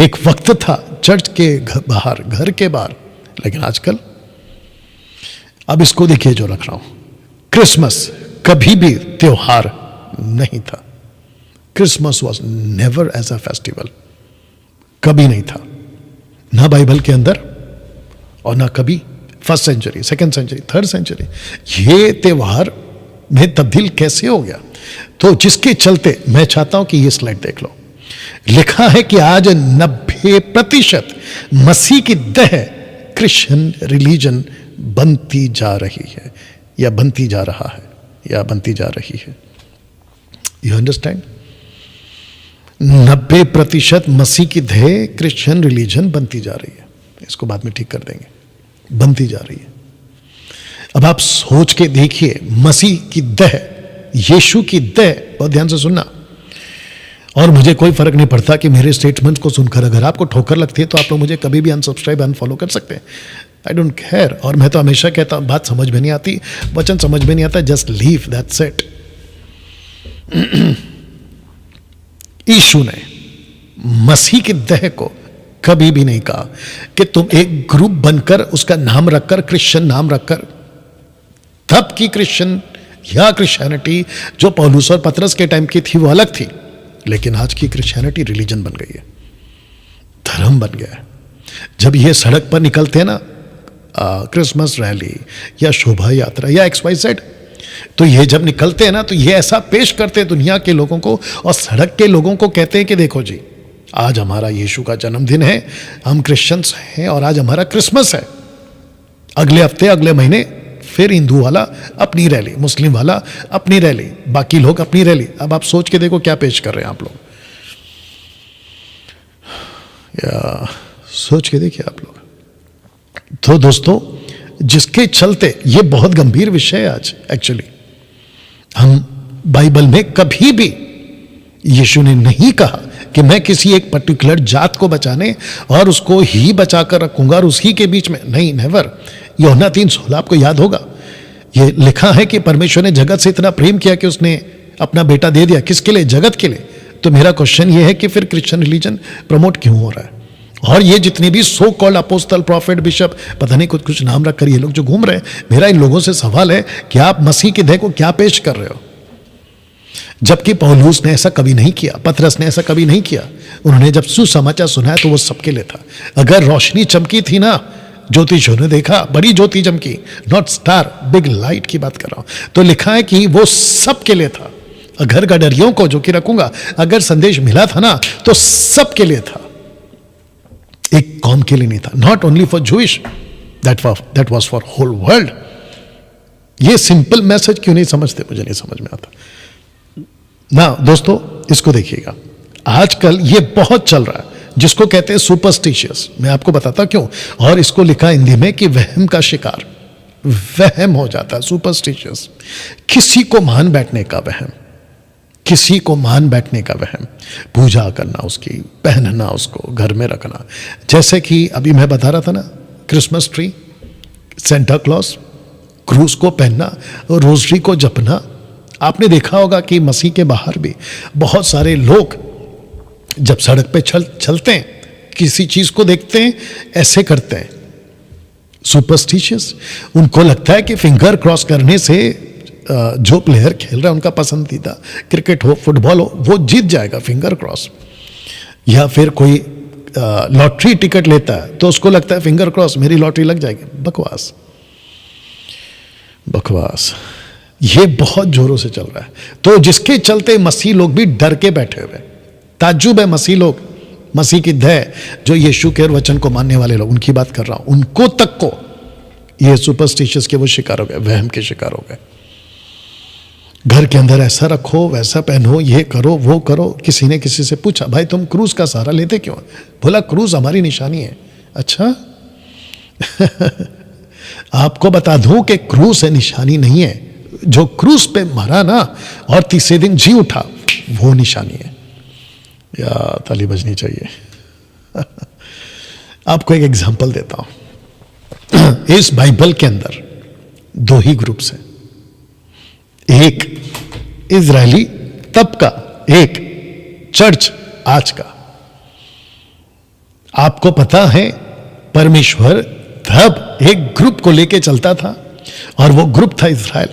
एक वक्त था चर्च के बाहर, घर के बाहर। लेकिन आजकल, अब इसको देखिए जो रख रहा हूं, क्रिसमस कभी भी त्योहार नहीं था। Christmas was never as a festival, कभी नहीं था, ना बाइबल के अंदर और ना कभी first century, second century, third century. ये त्योहार में तब्दील कैसे हो गया? तो जिसके चलते मैं चाहता हूं कि ये स्लाइड देख लो। लिखा है कि आज 90% मसीह की देह क्रिश्चियन रिलीजन बनती जा रही है, या बनती जा रहा है, या बनती जा रही है। You understand? 90% मसीह की देह क्रिश्चियन रिलीजन बनती जा रही है। इसको बाद में ठीक कर देंगे, बनती जा रही है। अब आप सोच के देखिए, मसीह की देह, यीशु की देह, बहुत ध्यान से सुनना। और मुझे कोई फर्क नहीं पड़ता कि मेरे स्टेटमेंट को सुनकर अगर आपको ठोकर लगती है तो आप लोग मुझे कभी भी अनसब्सक्राइब, अनफॉलो कर सकते हैं। I don't care. और मैं तो हमेशा कहता हूं, बात समझ में नहीं आती, वचन समझ में नहीं आता, जस्ट लीव, दैट्स इट। यीशु ने मसीह की देह को कभी भी नहीं कहा कि तुम एक ग्रुप बनकर उसका नाम रखकर, क्रिश्चियन नाम रखकर, तब की क्रिश्चियन या क्रिश्चियनिटी जो पौलुस और पतरस के टाइम की थी वो अलग थी। लेकिन आज की क्रिश्चियनिटी रिलीजन बन गई है, धर्म बन गया है। जब ये सड़क पर निकलते हैं ना, क्रिसमस रैली या शोभा यात्रा या XYZ, तो ये जब निकलते हैं ना, तो ये ऐसा पेश करते हैं दुनिया के लोगों को, और सड़क के लोगों को कहते हैं कि देखो जी, आज हमारा यीशु का जन्मदिन है, हम क्रिश्चियंस हैं और आज हमारा क्रिसमस है। अगले हफ्ते, अगले महीने फिर हिंदू वाला अपनी रैली, मुस्लिम वाला अपनी रैली, बाकी लोग अपनी रैली। अब आप सोच के देखो क्या पेश कर रहे हैं आप लोग, या सोच के देखिए आप लोग। तो दोस्तों, जिसके चलते ये बहुत गंभीर विषय है आज। एक्चुअली हम बाइबल में कभी भी यीशु ने नहीं कहा कि मैं किसी एक पर्टिकुलर जात को बचाने और उसको ही बचाकर रखूंगा और उसी के बीच में, नहीं, नेवर। यूहन्ना 3:16 आपको याद होगा, ये लिखा है कि परमेश्वर ने जगत से इतना प्रेम किया कि उसने अपना बेटा दे दिया। किसके लिए? जगत के लिए। तो मेरा क्वेश्चन ये है कि फिर क्रिश्चियन रिलीजन प्रमोट क्यों हो रहा है? और ये जितने भी so called apostle, profit, bishop, पता नहीं कुछ कुछ नाम रखकर ये लोग जो घूम रहे हैं, मेरा इन लोगों से सवाल है कि आप मसीह की देह को क्या पेश कर रहे हो? जबकि पौलुस ने ऐसा कभी नहीं किया, पतरस ने ऐसा कभी नहीं किया। उन्होंने जब सुसमाचार सुनाया तो वो सबके लिए था। अगर रोशनी चमकी थी ना, ज्योतिषियों ने देखा, बड़ी ज्योति चमकी, नॉट स्टार, बिग लाइट की बात कर रहा हूं, तो लिखा है कि वो सबके लिए था। अगर गडरियों को जो कि रखूंगा, अगर संदेश मिला था ना, तो सबके लिए था, एक कौम के लिए नहीं था। Not only for Jewish, that was for whole world. ये सिंपल मैसेज क्यों नहीं समझते, मुझे नहीं समझ में आता ना। दोस्तों, इसको देखिएगा, आजकल ये बहुत चल रहा है जिसको कहते हैं सुपरस्टिशियस। मैं आपको बताता क्यों। और इसको लिखा हिंदी में कि वहम का शिकार, वहम हो जाता है, सुपरस्टिशियस। किसी को मान बैठने का वहम, किसी को मान बैठने का वहम, पूजा करना उसकी, पहनना उसको, घर में रखना। जैसे कि अभी मैं बता रहा था ना, क्रिसमस ट्री, सेंटा क्लॉज, क्रूस को पहनना और रोजरी को जपना। आपने देखा होगा कि मसीह के बाहर भी बहुत सारे लोग जब सड़क पे चलते हैं, किसी चीज को देखते हैं, ऐसे करते हैं, सुपरस्टिशियस। उनको लगता है कि फिंगर क्रॉस करने से जो प्लेयर खेल रहा है, उनका पसंदीदा, क्रिकेट हो, फुटबॉल हो, वो जीत जाएगा, फिंगर क्रॉस। या फिर कोई लॉटरी टिकट लेता है तो उसको लगता है फिंगर क्रॉस, मेरी लॉटरी लग जाएगी। बकवास, बकवास, ये बहुत जोरों से चल रहा है। तो जिसके चलते मसीह लोग भी डर के बैठे हुए। ताज्जुब है, मसीह लोग मसीह की दया, जो यीशु के वचन को मानने वाले लोग, उनकी बात कर रहा हूं, उनको तक को ये सुपरस्टिशियस के वो शिकार हो गए, वहम के शिकार हो गए। घर के अंदर ऐसा रखो, वैसा पहनो, ये करो, वो करो। किसी ने किसी से पूछा, भाई तुम क्रूस का सहारा लेते क्यों? बोला क्रूस हमारी निशानी है। अच्छा आपको बता दूं कि क्रूस है, निशानी नहीं है। जो क्रूस पे मरा ना और तीसरे दिन जी उठा, वो निशानी है। या ताली बजनी चाहिए। आपको एक एग्जांपल देता हूं। इस बाइबल के अंदर दो ही ग्रुप्स हैं, एक इजरायली तब का, एक चर्च आज का। आपको पता है परमेश्वर तब एक ग्रुप को लेके चलता था और वो ग्रुप था इजराइल।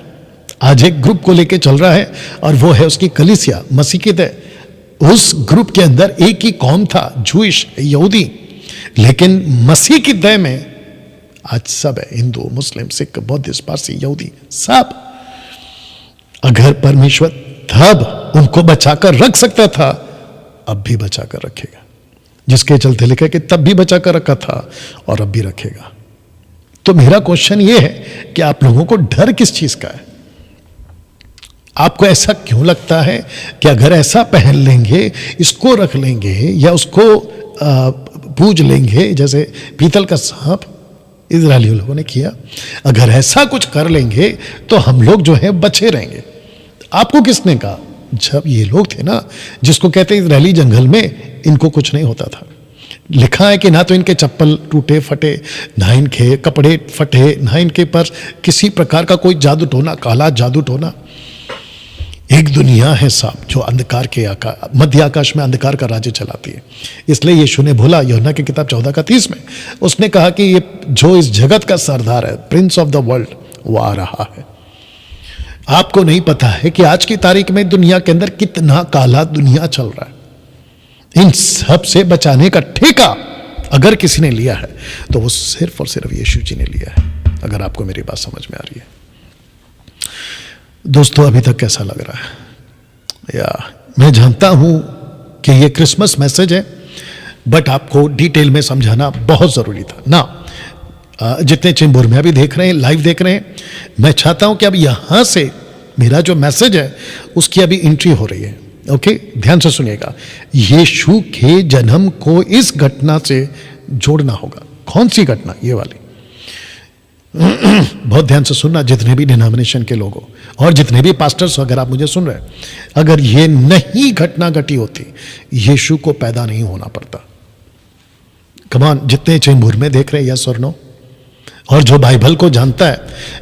आज एक ग्रुप को लेके चल रहा है और वो है उसकी कलीसिया, मसीह की दया। उस ग्रुप के अंदर एक ही कौम था, जूइश, यहूदी, लेकिन मसीह की दया में आज सब है, हिंदू, मुस्लिम, सिख, बौद्धिस्ट, पारसी, यहूदी, सब। अगर परमेश्वर तब उनको बचाकर रख सकता था, अब भी बचाकर रखेगा। जिसके चलते लिखा कि तब भी बचाकर रखा था और अब भी रखेगा। तो मेरा क्वेश्चन यह है कि आप लोगों को डर किस चीज का है? आपको ऐसा क्यों लगता है कि अगर ऐसा पहन लेंगे, इसको रख लेंगे या उसको पूज लेंगे, जैसे पीतल का सांप इजरायली लोगों ने किया, अगर ऐसा कुछ कर लेंगे तो हम लोग जो है बचे रहेंगे? आपको किसने कहा? जब ये लोग थे ना, जिसको कहते हैं इजरायली जंगल में, इनको कुछ नहीं होता था। लिखा है कि ना तो इनके चप्पल टूटे फटे, ना इनके कपड़े फटे, ना इनके पर किसी प्रकार का कोई जादू टोना, काला जादू टोना। एक दुनिया है साहब जो अंधकार के मध्य आकाश में अंधकार का राज्य चलाती है। इसलिए यीशु ने बोला यूहन्ना की किताब 14:30 में, उसने कहा कि ये जो इस जगत का सरदार है, प्रिंस ऑफ द वर्ल्ड, वो आ रहा है। आपको नहीं पता है कि आज की तारीख में दुनिया के अंदर कितना काला दुनिया चल रहा है। इन सब से बचाने का ठेका अगर किसी ने लिया है तो वो सिर्फ और सिर्फ यीशु जी ने लिया है। अगर आपको मेरी बात समझ में आ रही है दोस्तों, अभी तक कैसा लग रहा है? या मैं जानता हूं कि ये क्रिसमस मैसेज है, बट आपको डिटेल में समझाना बहुत जरूरी था ना। जितने चेंबूर में अभी देख रहे हैं, लाइव देख रहे हैं, मैं चाहता हूं कि अब यहां से मेरा जो मैसेज है उसकी अभी एंट्री हो रही है। ओके, ध्यान से सुनिएगा। यीशु के जन्म को इस घटना से जोड़ना होगा। कौन सी घटना? ये वाली। बहुत ध्यान से सुनना, जितने भी डिनोमिनेशन के लोग हो और जितने भी पास्टर्स, अगर आप मुझे सुन रहे हैं, अगर ये नहीं घटना घटी होती, यीशु को पैदा नहीं होना पड़ता। कमान, जितने चेंबूर में देख रहे हैं, यस और नो, और जो बाइबल को जानता है,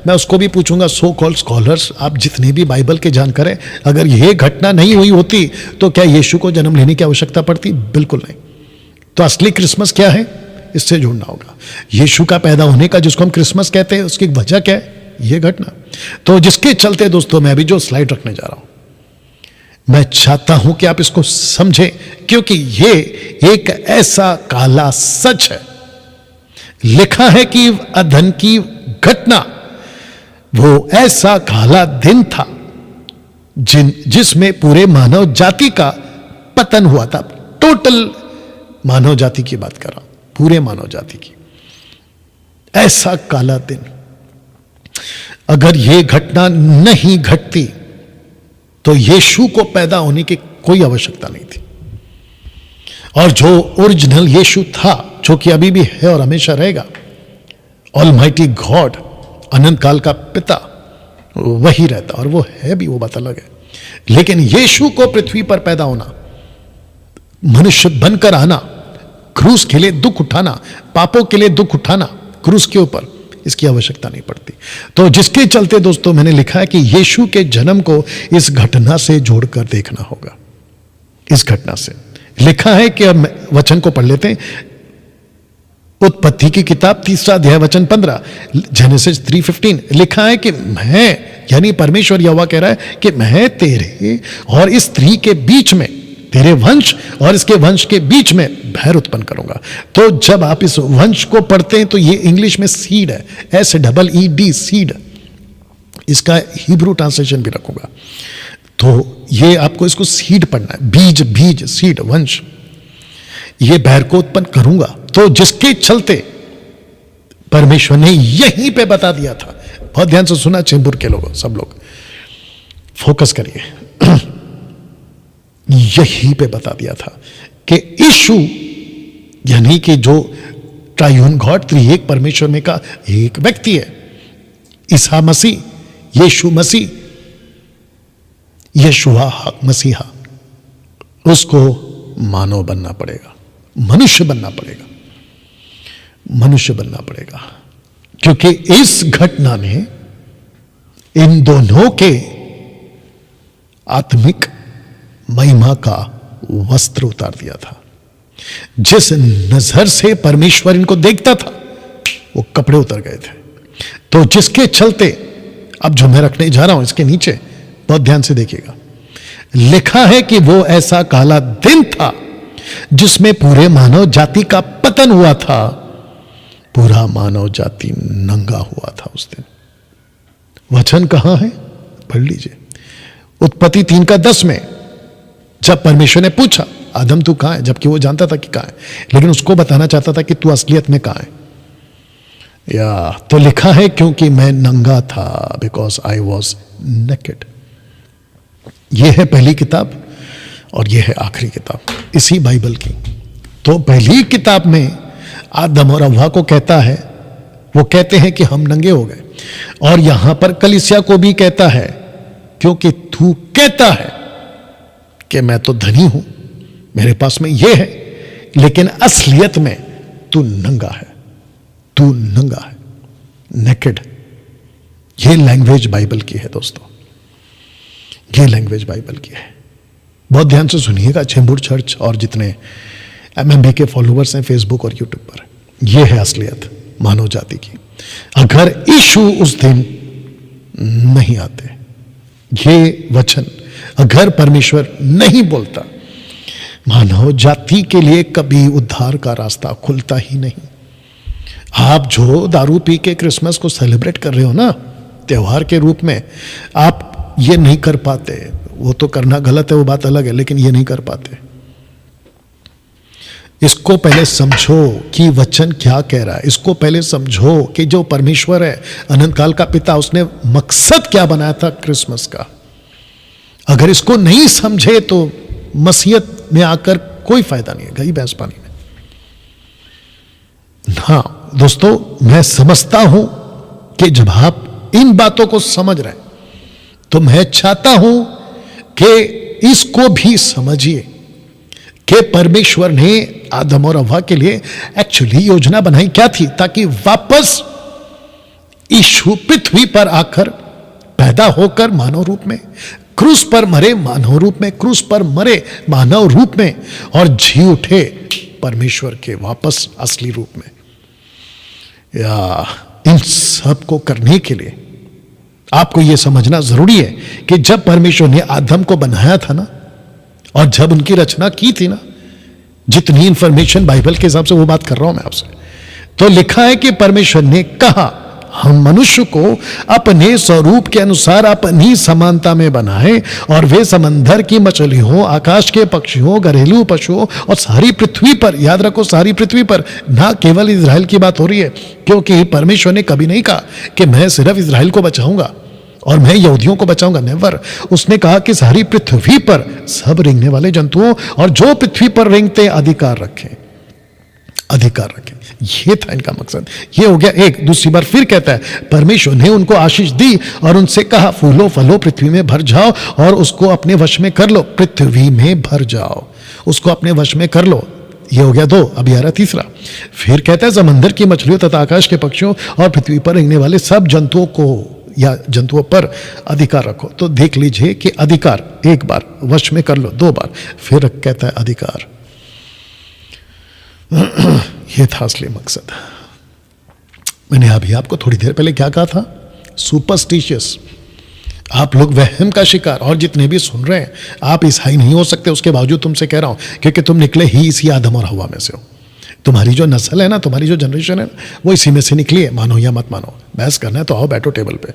मैं उसको भी पूछूंगा, सो कॉल्ड स्कॉलर्स, आप जितने भी बाइबल के जानकार हैं, अगर यह घटना नहीं हुई होती तो क्या यीशु को जन्म लेने की आवश्यकता पड़ती? बिल्कुल नहीं। तो असली क्रिसमस क्या है, इससे जुड़ना होगा। यीशु का पैदा होने का, जिसको हम क्रिसमस कहते हैं, उसकी वजह क्या है? यह घटना। तो जिसके चलते दोस्तों, मैं अभी जो स्लाइड रखने जा रहा हूं, मैं चाहता हूं कि आप इसको समझें, क्योंकि यह एक ऐसा काला सच है। लिखा है कि अधन की घटना, वो ऐसा काला दिन था जिसमें पूरे मानव जाति का पतन हुआ था। टोटल मानव जाति की बात कर रहा हूं, पूरे मानव जाति की। ऐसा काला दिन, अगर यह घटना नहीं घटती तो यीशु को पैदा होने की कोई आवश्यकता नहीं थी। और जो ओरिजिनल यीशु था, जो कि अभी भी है और हमेशा रहेगा, ऑलमाइटी गॉड, अनंत काल का पिता, वही रहता, और वो है भी, वो बात अलग है। लेकिन यीशु को पृथ्वी पर पैदा होना, मनुष्य बनकर आना, क्रूस के लिए दुख उठाना, पापों के लिए दुख उठाना क्रूस के ऊपर, इसकी आवश्यकता नहीं पड़ती। तो जिसके चलते दोस्तों, मैंने लिखा है कि यीशु के जन्म को इस घटना से जोड़कर देखना होगा। इस घटना से लिखा है कि, अब वचन को पढ़ लेते हैं। उत्पत्ति की किताब 3 अध्याय वचन 15, जेनेसिस 3:15 लिखा है कि मैं, यानी परमेश्वर यहोवा कह रहा है कि मैं तेरे और इस स्त्री के बीच में, तेरे वंश और इसके वंश के बीच में बैर उत्पन्न करूंगा। तो जब आप इस वंश को पढ़ते हैं तो ये इंग्लिश में सीड है, SEED, सीड। इसका हिब्रू ट्रांसलेशन भी रखूंगा। तो ये आपको इसको सीड पढ़ना है, बीज, सीड, वंश। ये बैर को उत्पन्न करूंगा। तो जिसके चलते परमेश्वर ने यहीं पे बता दिया था, बहुत ध्यान से सुना चेंबूर के लोगों, सब लोग फोकस करिए, यहीं पे बता दिया था कि यीशु यानी कि जो ट्राइयून गॉड त्रिएक परमेश्वर में का एक व्यक्ति है, ईसा मसीह, यीशु मसीह, यशुआ मसीहा, उसको मानव बनना पड़ेगा, मनुष्य बनना पड़ेगा, मनुष्य बनना पड़ेगा। क्योंकि इस घटना ने इन दोनों के आत्मिक महिमा का वस्त्र उतार दिया था। जिस नजर से परमेश्वर इनको देखता था वो कपड़े उतर गए थे। तो जिसके चलते अब जो मैं रखने जा रहा हूं इसके नीचे बहुत ध्यान से देखिएगा, लिखा है कि वो ऐसा काला दिन था जिसमें पूरे मानव जाति का पतन हुआ था। पूरा मानव जाति नंगा हुआ था उस दिन। वचन कहां है? पढ़ लीजिए उत्पत्ति 3:10 में, जब परमेश्वर ने पूछा आदम तू कहां है, जबकि वो जानता था कि कहां है, लेकिन उसको बताना चाहता था कि तू असलियत में कहां है। या तो लिखा है क्योंकि मैं नंगा था, बिकॉज आई वॉज नेकेड। यह है पहली किताब और यह है आखिरी किताब इसी बाइबल की। तो पहली किताब में आदम और हव्वा को कहता है, वो कहते हैं कि हम नंगे हो गए, और यहां पर कलीसिया को भी कहता है क्योंकि तू कहता है कि मैं तो धनी हूं, मेरे पास में यह है, लेकिन असलियत में तू नंगा है, तू नंगा है, नेकेड। यह लैंग्वेज बाइबल की है दोस्तों, यह लैंग्वेज बाइबल की है। बहुत ध्यान से सुनिएगा चेंबूर चर्च और जितने एमएमबी के फॉलोअर्स हैं फेसबुक और यूट्यूब पर, यह है असलियत मानव जाति की। अगर यीशु उस दिन नहीं आते, ये वचन अगर परमेश्वर नहीं बोलता, मानव जाति के लिए कभी उद्धार का रास्ता खुलता ही नहीं। आप जो दारू पी के क्रिसमस को सेलिब्रेट कर रहे हो ना, त्योहार के रूप में, आप ये नहीं कर पाते। वो तो करना गलत है, वो बात अलग है, लेकिन ये नहीं कर पाते। इसको पहले समझो कि वचन क्या कह रहा है। इसको पहले समझो कि जो परमेश्वर है, अनंत काल का पिता, उसने मकसद क्या बनाया था क्रिसमस का। अगर इसको नहीं समझे तो मसीहत में आकर कोई फायदा नहीं है, गई भैंस पानी में। हाँ दोस्तों, मैं समझता हूं कि जब आप इन बातों को समझ रहे हैं तो मैं चाहता हूं कि इसको भी समझिए कि परमेश्वर ने आदम और हव्वा के लिए एक्चुअली योजना बनाई क्या थी, ताकि वापस यीशु पृथ्वी पर आकर पैदा होकर मानव रूप में, क्रूस पर मरे मानव रूप में, क्रूस पर मरे मानव रूप में, और जी उठे परमेश्वर के वापस असली रूप में। या इन सब को करने के लिए आपको यह समझना जरूरी है कि जब परमेश्वर ने आदम को बनाया था ना, और जब उनकी रचना की थी ना, जितनी इंफॉर्मेशन बाइबल के हिसाब से वो बात कर रहा हूं मैं आपसे, तो लिखा है कि परमेश्वर ने कहा हम मनुष्य को अपने स्वरूप के अनुसार अपनी समानता में बनाए, और वे समंदर की मछलियों, आकाश के पक्षियों, घरेलू पशुओं और सारी पृथ्वी पर, याद रखो सारी पृथ्वी पर, ना केवल इजराइल की बात हो रही है, क्योंकि परमेश्वर ने कभी नहीं कहा कि मैं सिर्फ इजराइल को बचाऊंगा और मैं यहूदियों को बचाऊंगा, नेवर। उसने कहा कि सारी पृथ्वी पर सब रेंगने वाले जंतुओं और जो पृथ्वी पर रेंगते अधिकार रखें, अधिकार रखें। यह था इनका मकसद। यह हो गया एक। दूसरी बार फिर कहता है परमेश्वर ने उनको आशीष दी और उनसे कहा फूलो फलो पृथ्वी में भर जाओ और उसको अपने वश में कर लो। पृथ्वी में भर जाओ, उसको अपने वश में कर लो। यह हो गया दो। अभी आ रहा तीसरा। फिर कहता है समंदर की मछलियों तथा आकाश के पक्षियों और पृथ्वी पर रेंगने वाले सब जंतुओं को या जंतुओं पर अधिकार रखो। तो देख लीजिए कि अधिकार एक बार, वश में कर लो दो बार, फिर कहता है अधिकार। यह था असली मकसद। मैंने अभी आपको थोड़ी देर पहले क्या कहा था? सुपरस्टिशियस, आप लोग वहम का शिकार। और जितने भी सुन रहे हैं, आप ईसाई नहीं हो सकते, उसके बावजूद तुमसे कह रहा हूं क्योंकि तुम निकले ही इसी आदम और हवा में से हो। तुम्हारी जो नस्ल है ना, तुम्हारी जो जनरेशन है वो इसी में से निकली है। मानो या मत मानो, बहस करना है तो आओ बैठो टेबल पे।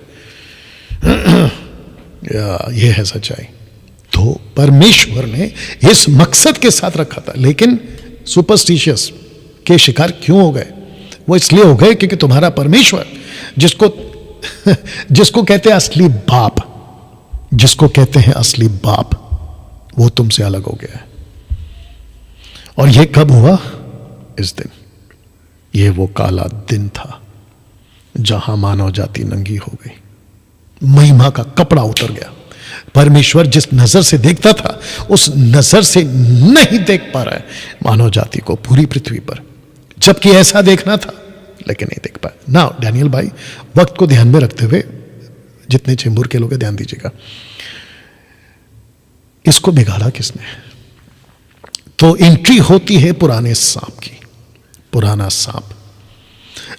यह है सच्चाई। तो परमेश्वर ने इस मकसद के साथ रखा था, लेकिन सुपरस्टिशियस के शिकार क्यों हो गए? वो इसलिए हो गए क्योंकि तुम्हारा परमेश्वर, जिसको कहते हैं असली बाप, जिसको कहते हैं असली बाप, वो तुमसे अलग हो गया है। और ये कब हुआ? इस दिन। ये वो काला दिन था जहां मानव जाति नंगी हो गई, महिमा का कपड़ा उतर गया। परमेश्वर जिस नजर से देखता था उस नजर से नहीं देख पा रहा है मानव जाति को पूरी पृथ्वी पर, जबकि ऐसा देखना था लेकिन नहीं देख पाया। ना डैनियल भाई, वक्त को ध्यान में रखते हुए जितने चेंबूर के लोग ध्यान दीजिएगा, इसको बिगाड़ा किसने? तो एंट्री होती है पुराने सांप की। पुराना सांप।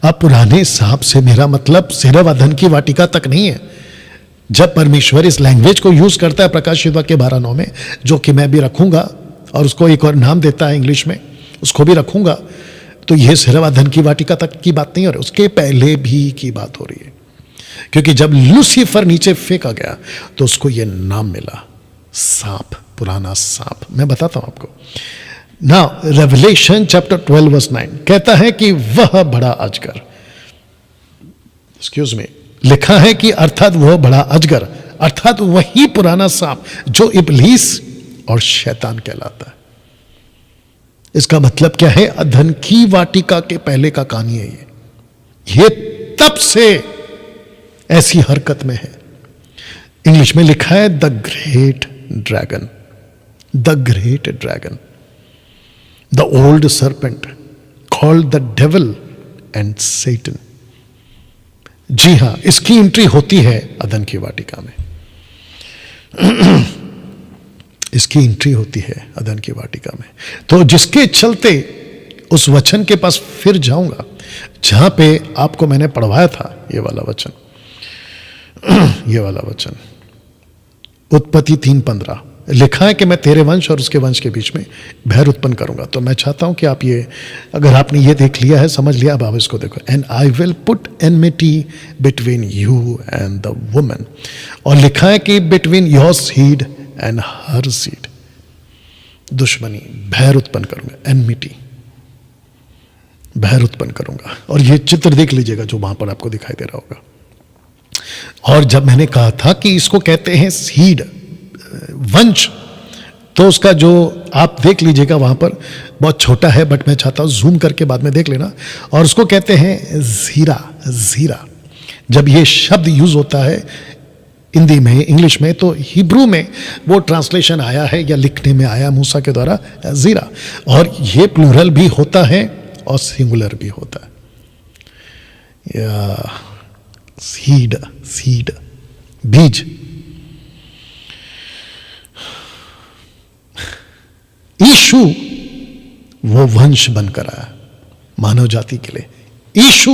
अब पुराने सांप से मेरा मतलब सिर्फ अधन की वाटिका तक नहीं है। जब परमेश्वर इस लैंग्वेज को यूज करता है प्रकाशित वाक्य 12:9 में, जो कि मैं भी रखूंगा, और उसको एक और नाम देता है इंग्लिश में, उसको भी रखूंगा, तो यह सिर्फ अधन की वाटिका तक की बात नहीं हो रही, उसके पहले भी की बात हो रही है। क्योंकि जब लूसीफर नीचे फेंका गया तो उसको यह नाम मिला, सांप, पुराना सांप। मैं बताता हूं आपको। नाउ रेवलेशन चैप्टर 12 वर्स 9 कहता है कि वह बड़ा अजगर, एक्सक्यूज मी, लिखा है कि अर्थात वह बड़ा अजगर, अर्थात वही पुराना सांप जो इब्लीस और शैतान कहलाता है। इसका मतलब क्या है? अधन की वाटिका के पहले का कहानी है ये तब से ऐसी हरकत में है। इंग्लिश में लिखा है the great dragon, the great dragon, the old serpent called the devil and Satan. जी हां, इसकी एंट्री होती है अधन की वाटिका में। इसकी एंट्री होती है अधन की वाटिका में। तो जिसके चलते उस वचन के पास फिर जाऊंगा जहां पे आपको मैंने पढ़वाया था ये वाला वचन, ये वाला वचन उत्पत्ति 3:15 लिखा है कि मैं तेरे वंश और उसके वंश के बीच में बैर उत्पन्न करूंगा। तो मैं चाहता हूं कि आप ये, अगर आपने ये देख लिया है, समझ लिया, अब आप इसको देखो। And I will put enmity between you and the woman, और लिखा है कि between your seed and her seed, दुश्मनी, बैर उत्पन्न करूंगा, एनमिटी, बैर उत्पन्न करूंगा। और ये चित्र देख लीजिएगा जो वहां पर आपको दिखाई दे रहा होगा। और जब मैंने कहा था कि इसको कहते हैं सीड, वंश, तो उसका जो आप देख लीजिएगा वहां पर बहुत छोटा है, बट मैं चाहता हूं जूम करके बाद में देख लेना। और उसको कहते हैं जीरा, जीरा। जब ये शब्द यूज होता है हिंदी में, इंग्लिश में, तो हिब्रू में वो ट्रांसलेशन आया है या लिखने में आया मूसा के द्वारा, जीरा। और ये प्लूरल भी होता है और सिंगुलर भी होता है। या सीड, सीड, बीज। यीशु वो वंश बनकर आया मानव जाति के लिए, यीशु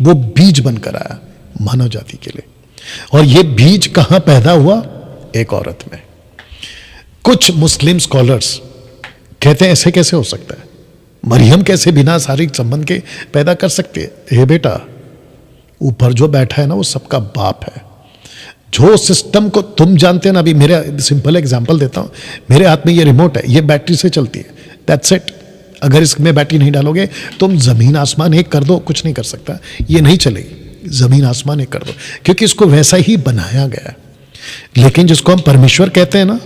वो बीज बनकर आया मानव जाति के लिए। और ये बीज कहां पैदा हुआ? एक औरत में। कुछ मुस्लिम स्कॉलर्स कहते हैं ऐसे कैसे हो सकता है, मरियम कैसे बिना शारीरिक संबंध के पैदा कर सकती है? हे बेटा, ऊपर जो बैठा है ना वो सबका बाप है। जो सिस्टम को तुम जानते हैं ना, अभी मेरे सिंपल एग्जांपल देता हूं, मेरे हाथ में ये रिमोट है, ये बैटरी से चलती है, दैट्स इट। अगर इसमें बैटरी नहीं डालोगे, तुम जमीन आसमान एक कर दो, कुछ नहीं कर सकता, ये नहीं चलेगी। जमीन आसमान एक कर दो, क्योंकि इसको वैसा ही बनाया गया है। लेकिन जिसको हम परमेश्वर कहते हैं ना,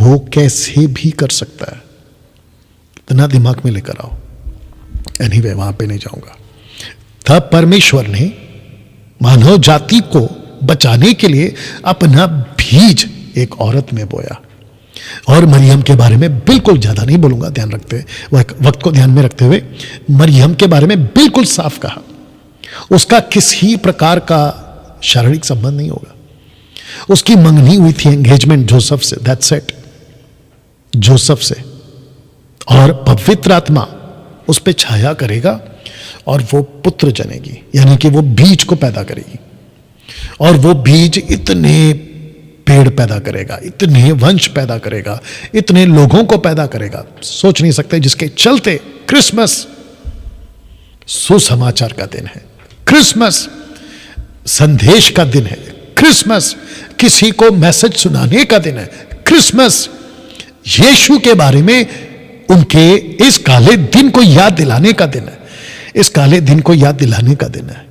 वो कैसे भी कर सकता है। इतना दिमाग में लेकर आओ। एनीवे, वहां पे नहीं जाऊंगा। तब परमेश्वर ने मानव जाति को बचाने के लिए अपना बीज एक औरत में बोया। और मरियम के बारे में बिल्कुल ज्यादा नहीं बोलूंगा, ध्यान रखते हुए, वक्त को ध्यान में रखते हुए, मरियम के बारे में बिल्कुल साफ कहा, उसका किसी प्रकार का शारीरिक संबंध नहीं होगा। उसकी मंगनी हुई थी, एंगेजमेंट जोसेफ से, दैट्स इट, जोसेफ से। और पवित्र आत्मा उस पर छाया करेगा और वो पुत्र जनेगी, यानी कि वो बीज को पैदा करेगी। और वो बीज इतने पेड़ पैदा करेगा, इतने वंश पैदा करेगा, इतने लोगों को पैदा करेगा, सोच नहीं सकते, जिसके चलते क्रिसमस सुसमाचार का दिन है, क्रिसमस संदेश का दिन है, क्रिसमस किसी को मैसेज सुनाने का दिन है, क्रिसमस यीशु के बारे में उनके इस काले दिन को याद दिलाने का दिन है। इस काले दिन को याद दिलाने का दिन है।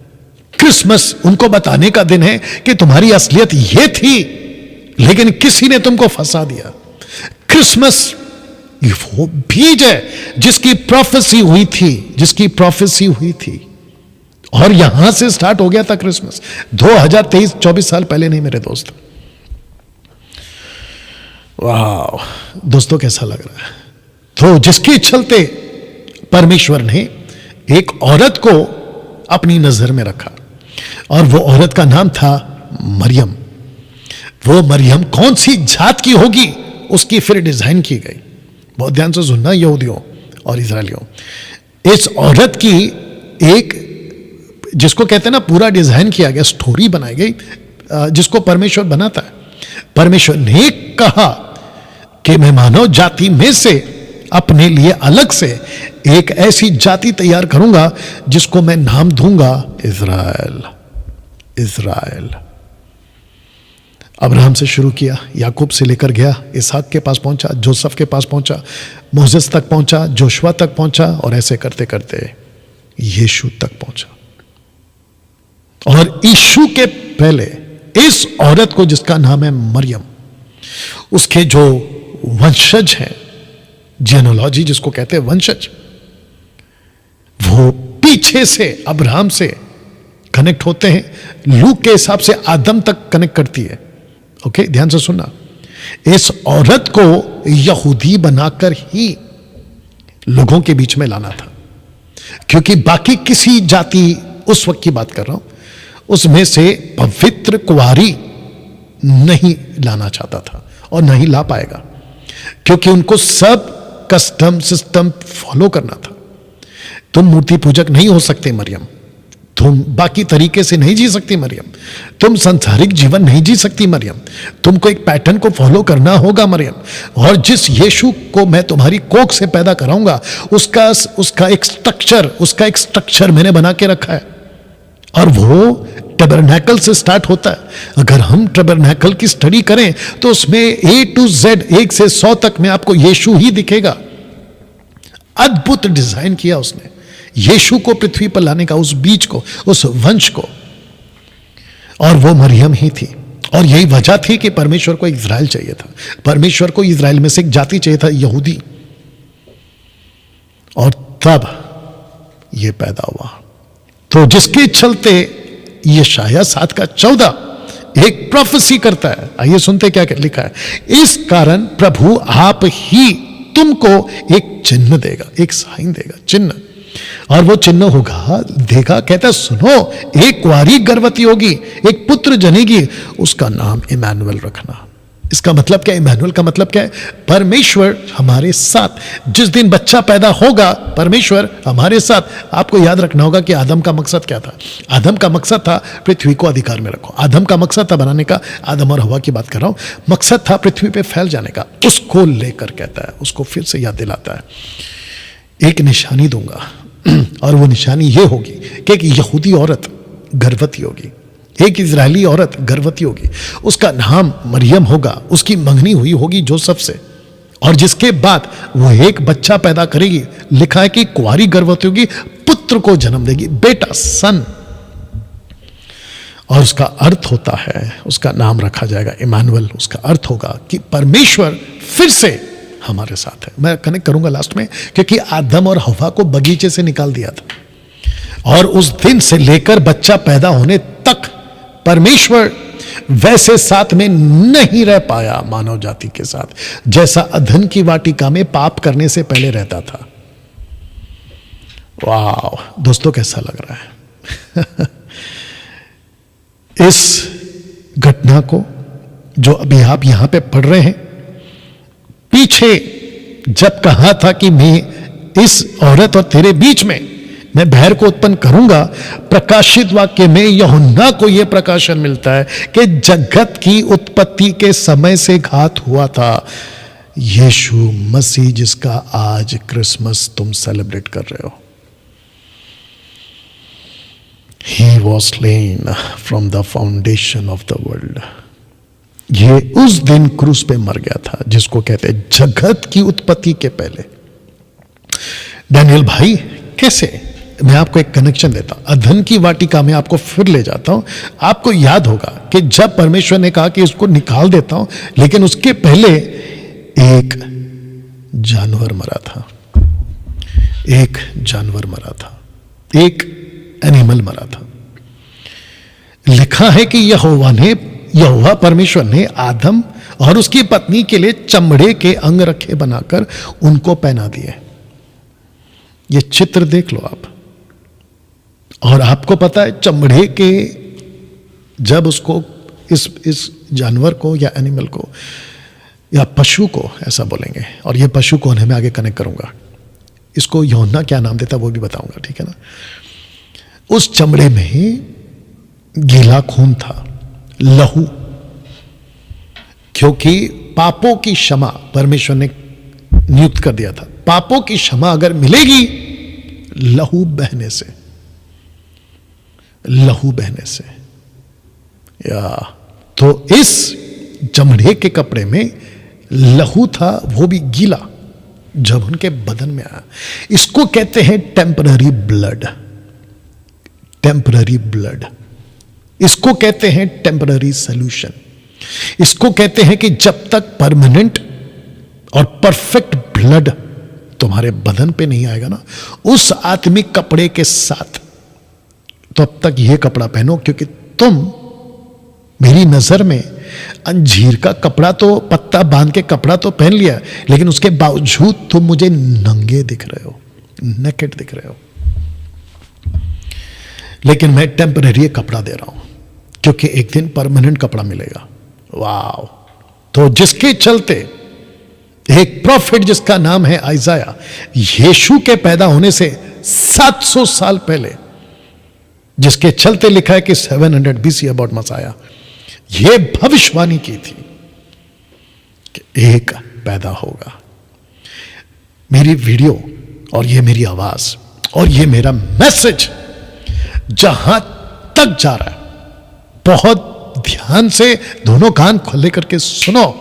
क्रिसमस उनको बताने का दिन है कि तुम्हारी असलियत यह थी, लेकिन किसी ने तुमको फंसा दिया। क्रिसमस वो बीज है जिसकी प्रोफेसी हुई थी, जिसकी प्रोफेसी हुई थी, और यहां से स्टार्ट हो गया था क्रिसमस। 2023 24 साल पहले नहीं मेरे दोस्त। वाह दोस्तों, कैसा लग रहा है? तो जिसके चलते परमेश्वर ने एक औरत को अपनी नजर में रखा, और वो औरत का नाम था मरियम। वो मरियम कौन सी जात की होगी उसकी फिर डिजाइन की गई। बहुत ध्यान से सुनना यहूदियों और इजरायलियों, इस औरत की एक, जिसको कहते हैं ना, पूरा डिजाइन किया गया, स्टोरी बनाई गई, जिसको परमेश्वर बनाता है। परमेश्वर ने कहा कि मैं मानव जाति में से अपने लिए अलग से एक ऐसी जाति तैयार करूंगा जिसको मैं नाम दूंगा इज़राइल। इज़राइल। अब्राहम से शुरू किया, याकूब से लेकर गया, इसहाक के पास पहुंचा, जोसेफ के पास पहुंचा, मोसेस तक पहुंचा, जोशुआ तक पहुंचा, और ऐसे करते करते यीशु तक पहुंचा। और यीशु के पहले इस औरत को, जिसका नाम है मरियम, उसके जो वंशज हैं, जेनोलॉजी जिसको कहते हैं वंशज, वो पीछे से अब्राहम से कनेक्ट होते हैं। लूक के हिसाब से आदम तक कनेक्ट करती है। ओके, ध्यान से सुनना। इस औरत को यहूदी बनाकर ही लोगों के बीच में लाना था, क्योंकि बाकी किसी जाति, उस वक्त की बात कर रहा हूं, उसमें से पवित्र कुंवारी नहीं लाना चाहता था और नहीं ला पाएगा, क्योंकि उनको सब कस्टम सिस्टम फॉलो करना था। तुम मूर्ति पूजक नहीं हो सकते मरियम, तुम बाकी तरीके से नहीं जी सकती मरियम, तुम सांसारिक जीवन नहीं जी सकती मरियम, तुमको एक पैटर्न को फॉलो करना होगा मरियम। और जिस यीशु को मैं तुम्हारी कोख से पैदा कराऊंगा, उसका एक स्ट्रक्चर मैंने बना के रखा है, और वो टैबरनैकल से स्टार्ट होता है। अगर हम टैबरनैकल की स्टडी करें तो उसमें A to Z, 1 से 100 तक में आपको यीशु ही दिखेगा। अद्भुत डिजाइन किया उसने यीशु को पृथ्वी पर लाने का, उस बीज को, उस वंश को, और वो मरियम ही थी। और यही वजह थी कि परमेश्वर को इज़राइल चाहिए था। परमेश्वर को इज़राइल में से एक जाति चाहिए था, यहूदी। और तब ये पैदा हुआ। तो जिसके चलते यशायाह 7:14 एक प्रोफेसी करता है। आइए सुनते क्या लिखा है। इस कारण प्रभु आप ही तुमको एक चिन्ह देगा, एक साइन देगा, चिन्ह, और वो चिन्ह होगा, देगा, कहता है सुनो, एक कुंवारी गर्भवती होगी, एक पुत्र जनेगी, उसका नाम इमैनुअल रखना। इसका मतलब क्या है? इमैनुअल का मतलब क्या है? परमेश्वर हमारे साथ। जिस दिन बच्चा पैदा होगा, परमेश्वर हमारे साथ। आपको याद रखना होगा कि आदम का मकसद क्या था। आदम का मकसद था पृथ्वी को अधिकार में रखो। आदम का मकसद था बनाने का, आदम और हवा की बात कर रहा हूं, मकसद था पृथ्वी पे फैल जाने का। उसको लेकर कहता है, उसको फिर से याद दिलाता है, एक निशानी दूंगा, और वो निशानी ये होगी कि एक यहूदी औरत गर्भवती होगी, एक इजरायली औरत गर्भवती होगी, उसका नाम मरियम होगा, उसकी मंगनी हुई होगी जोसेफ से, और जिसके बाद वो एक बच्चा पैदा करेगी। लिखा है कि कुंवारी गर्भवती होगी, पुत्र को जन्म देगी, बेटा, सन। और उसका अर्थ होता है, उसका नाम रखा जाएगा इमैनुअल। उसका अर्थ होगा कि परमेश्वर फिर से हमारे साथ है। मैं कनेक्ट करूंगा लास्ट में, क्योंकि आदम और हवा को बगीचे से निकाल दिया था, और उस दिन से लेकर बच्चा पैदा होने तक परमेश्वर वैसे साथ में नहीं रह पाया मानव जाति के साथ, जैसा अदन की वाटिका में पाप करने से पहले रहता था। वाह दोस्तों, कैसा लग रहा है? इस घटना को जो अभी आप यहां पे पढ़ रहे हैं, पीछे जब कहा था कि मैं इस औरत और तेरे बीच में मैं बहर को उत्पन्न करूंगा, प्रकाशित वाक्य में यूहन्ना को यह प्रकाशन मिलता है कि जगत की उत्पत्ति के समय से घात हुआ था यीशु मसीह, जिसका आज क्रिसमस तुम सेलिब्रेट कर रहे हो। He was slain from the foundation of the world. ये उस दिन क्रूस पे मर गया था, जिसको कहते हैं जगत की उत्पत्ति के पहले। डैनियल भाई कैसे? मैं आपको एक कनेक्शन देता हूं, अधन की वाटिका में आपको फिर ले जाता हूं। आपको याद होगा कि जब परमेश्वर ने कहा कि उसको निकाल देता हूं, लेकिन उसके पहले एक जानवर मरा था, एक जानवर मरा था, एक एनिमल मरा था। लिखा है कि यहोवा परमेश्वर ने आदम और उसकी पत्नी के लिए चमड़े के अंग रखे बनाकर उनको पहना दिए। ये चित्र देख लो आप। और आपको पता है चमड़े के, जब उसको इस जानवर को या एनिमल को या पशु को, ऐसा बोलेंगे, और ये पशु कौन है मैं आगे कनेक्ट करूंगा, इसको यूहन्ना क्या नाम देता वो भी बताऊंगा, ठीक है ना। उस चमड़े में गीला खून था, लहू, क्योंकि पापों की क्षमा परमेश्वर ने नियुक्त कर दिया था। पापों की क्षमा अगर मिलेगी लहू बहने से, लहू बहने से, या तो इस चमड़े के कपड़े में लहू था, वो भी गीला, जब उनके बदन में आया। इसको कहते हैं टेम्पररी ब्लड, टेम्पररी ब्लड। इसको कहते हैं टेम्पररी सॉल्यूशन। इसको कहते हैं कि जब तक परमानेंट और परफेक्ट ब्लड तुम्हारे बदन पे नहीं आएगा ना, उस आत्मिक कपड़े के साथ, तो अब तक यह कपड़ा पहनो, क्योंकि तुम मेरी नजर में अंजीर का कपड़ा तो, पत्ता बांध के कपड़ा तो पहन लिया, लेकिन उसके बावजूद तुम मुझे नंगे दिख रहे हो, नेकेड दिख रहे हो। लेकिन मैं टेम्पररी कपड़ा दे रहा हूं, क्योंकि एक दिन परमानेंट कपड़ा मिलेगा। वाव! तो जिसके चलते एक प्रॉफिट जिसका नाम है आइजाया, यीशु के पैदा होने से 700 साल पहले, जिसके चलते लिखा है कि 700 BC अबाउट मसाया, यह भविष्यवाणी की थी कि एक पैदा होगा। मेरी वीडियो और ये मेरी आवाज और ये मेरा मैसेज जहां तक जा रहा है, बहुत ध्यान से दोनों कान खोले करके सुनो।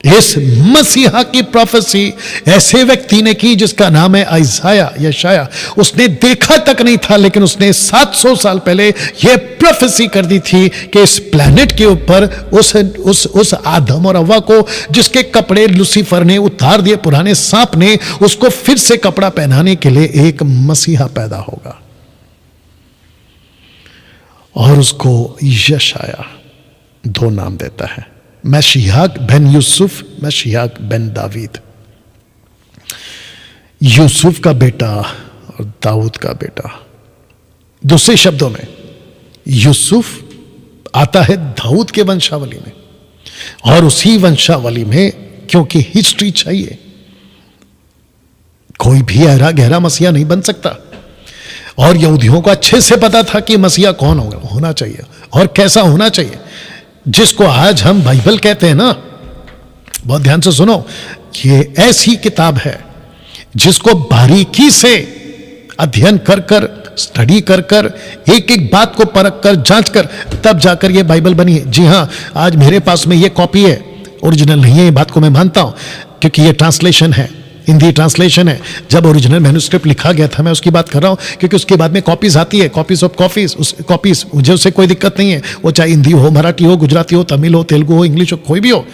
इस मसीहा की प्रोफेसी ऐसे व्यक्ति ने की जिसका नाम है आइजाया, यशाया। उसने देखा तक नहीं था, लेकिन उसने 700 साल पहले यह प्रोफेसी कर दी थी कि इस प्लेनेट के ऊपर उस आदम और हव्वा को, जिसके कपड़े लूसीफर ने उतार दिए, पुराने सांप ने, उसको फिर से कपड़ा पहनाने के लिए एक मसीहा पैदा होगा। और उसको यशाया 2 नाम देता है, मशीहाक बेन यूसुफ, मशीहाक बेन दावीद। यूसुफ का बेटा और दाऊद का बेटा। दूसरे शब्दों में यूसुफ आता है दाऊद के वंशावली में, और उसी वंशावली में, क्योंकि हिस्ट्री चाहिए, कोई भी गहरा मसीहा नहीं बन सकता। और यहूदियों को अच्छे से पता था कि मसीहा कौन होना चाहिए और कैसा होना चाहिए, जिसको आज हम बाइबल कहते हैं ना। बहुत ध्यान से सुनो, ये ऐसी किताब है जिसको बारीकी से अध्ययन कर कर, स्टडी कर कर, एक एक बात को परख कर, जांच कर, तब जाकर ये बाइबल बनी है। जी हां, आज मेरे पास में ये कॉपी है, ओरिजिनल नहीं है, ये बात को मैं मानता हूं, क्योंकि ये ट्रांसलेशन है, हिंदी ट्रांसलेशन है। जब ओरिजिनल मैन्युस्क्रिप्ट लिखा गया था, मैं उसकी बात कर रहा हूं, क्योंकि उसके बाद में कॉपीज आती है, कॉपीज ऑफ कॉपीज, उस कॉपीज, मुझे उससे कोई दिक्कत नहीं है, वो चाहे हिंदी हो, मराठी हो, गुजराती हो, तमिल हो, तेलुगु हो, इंग्लिश हो, कोई भी हो,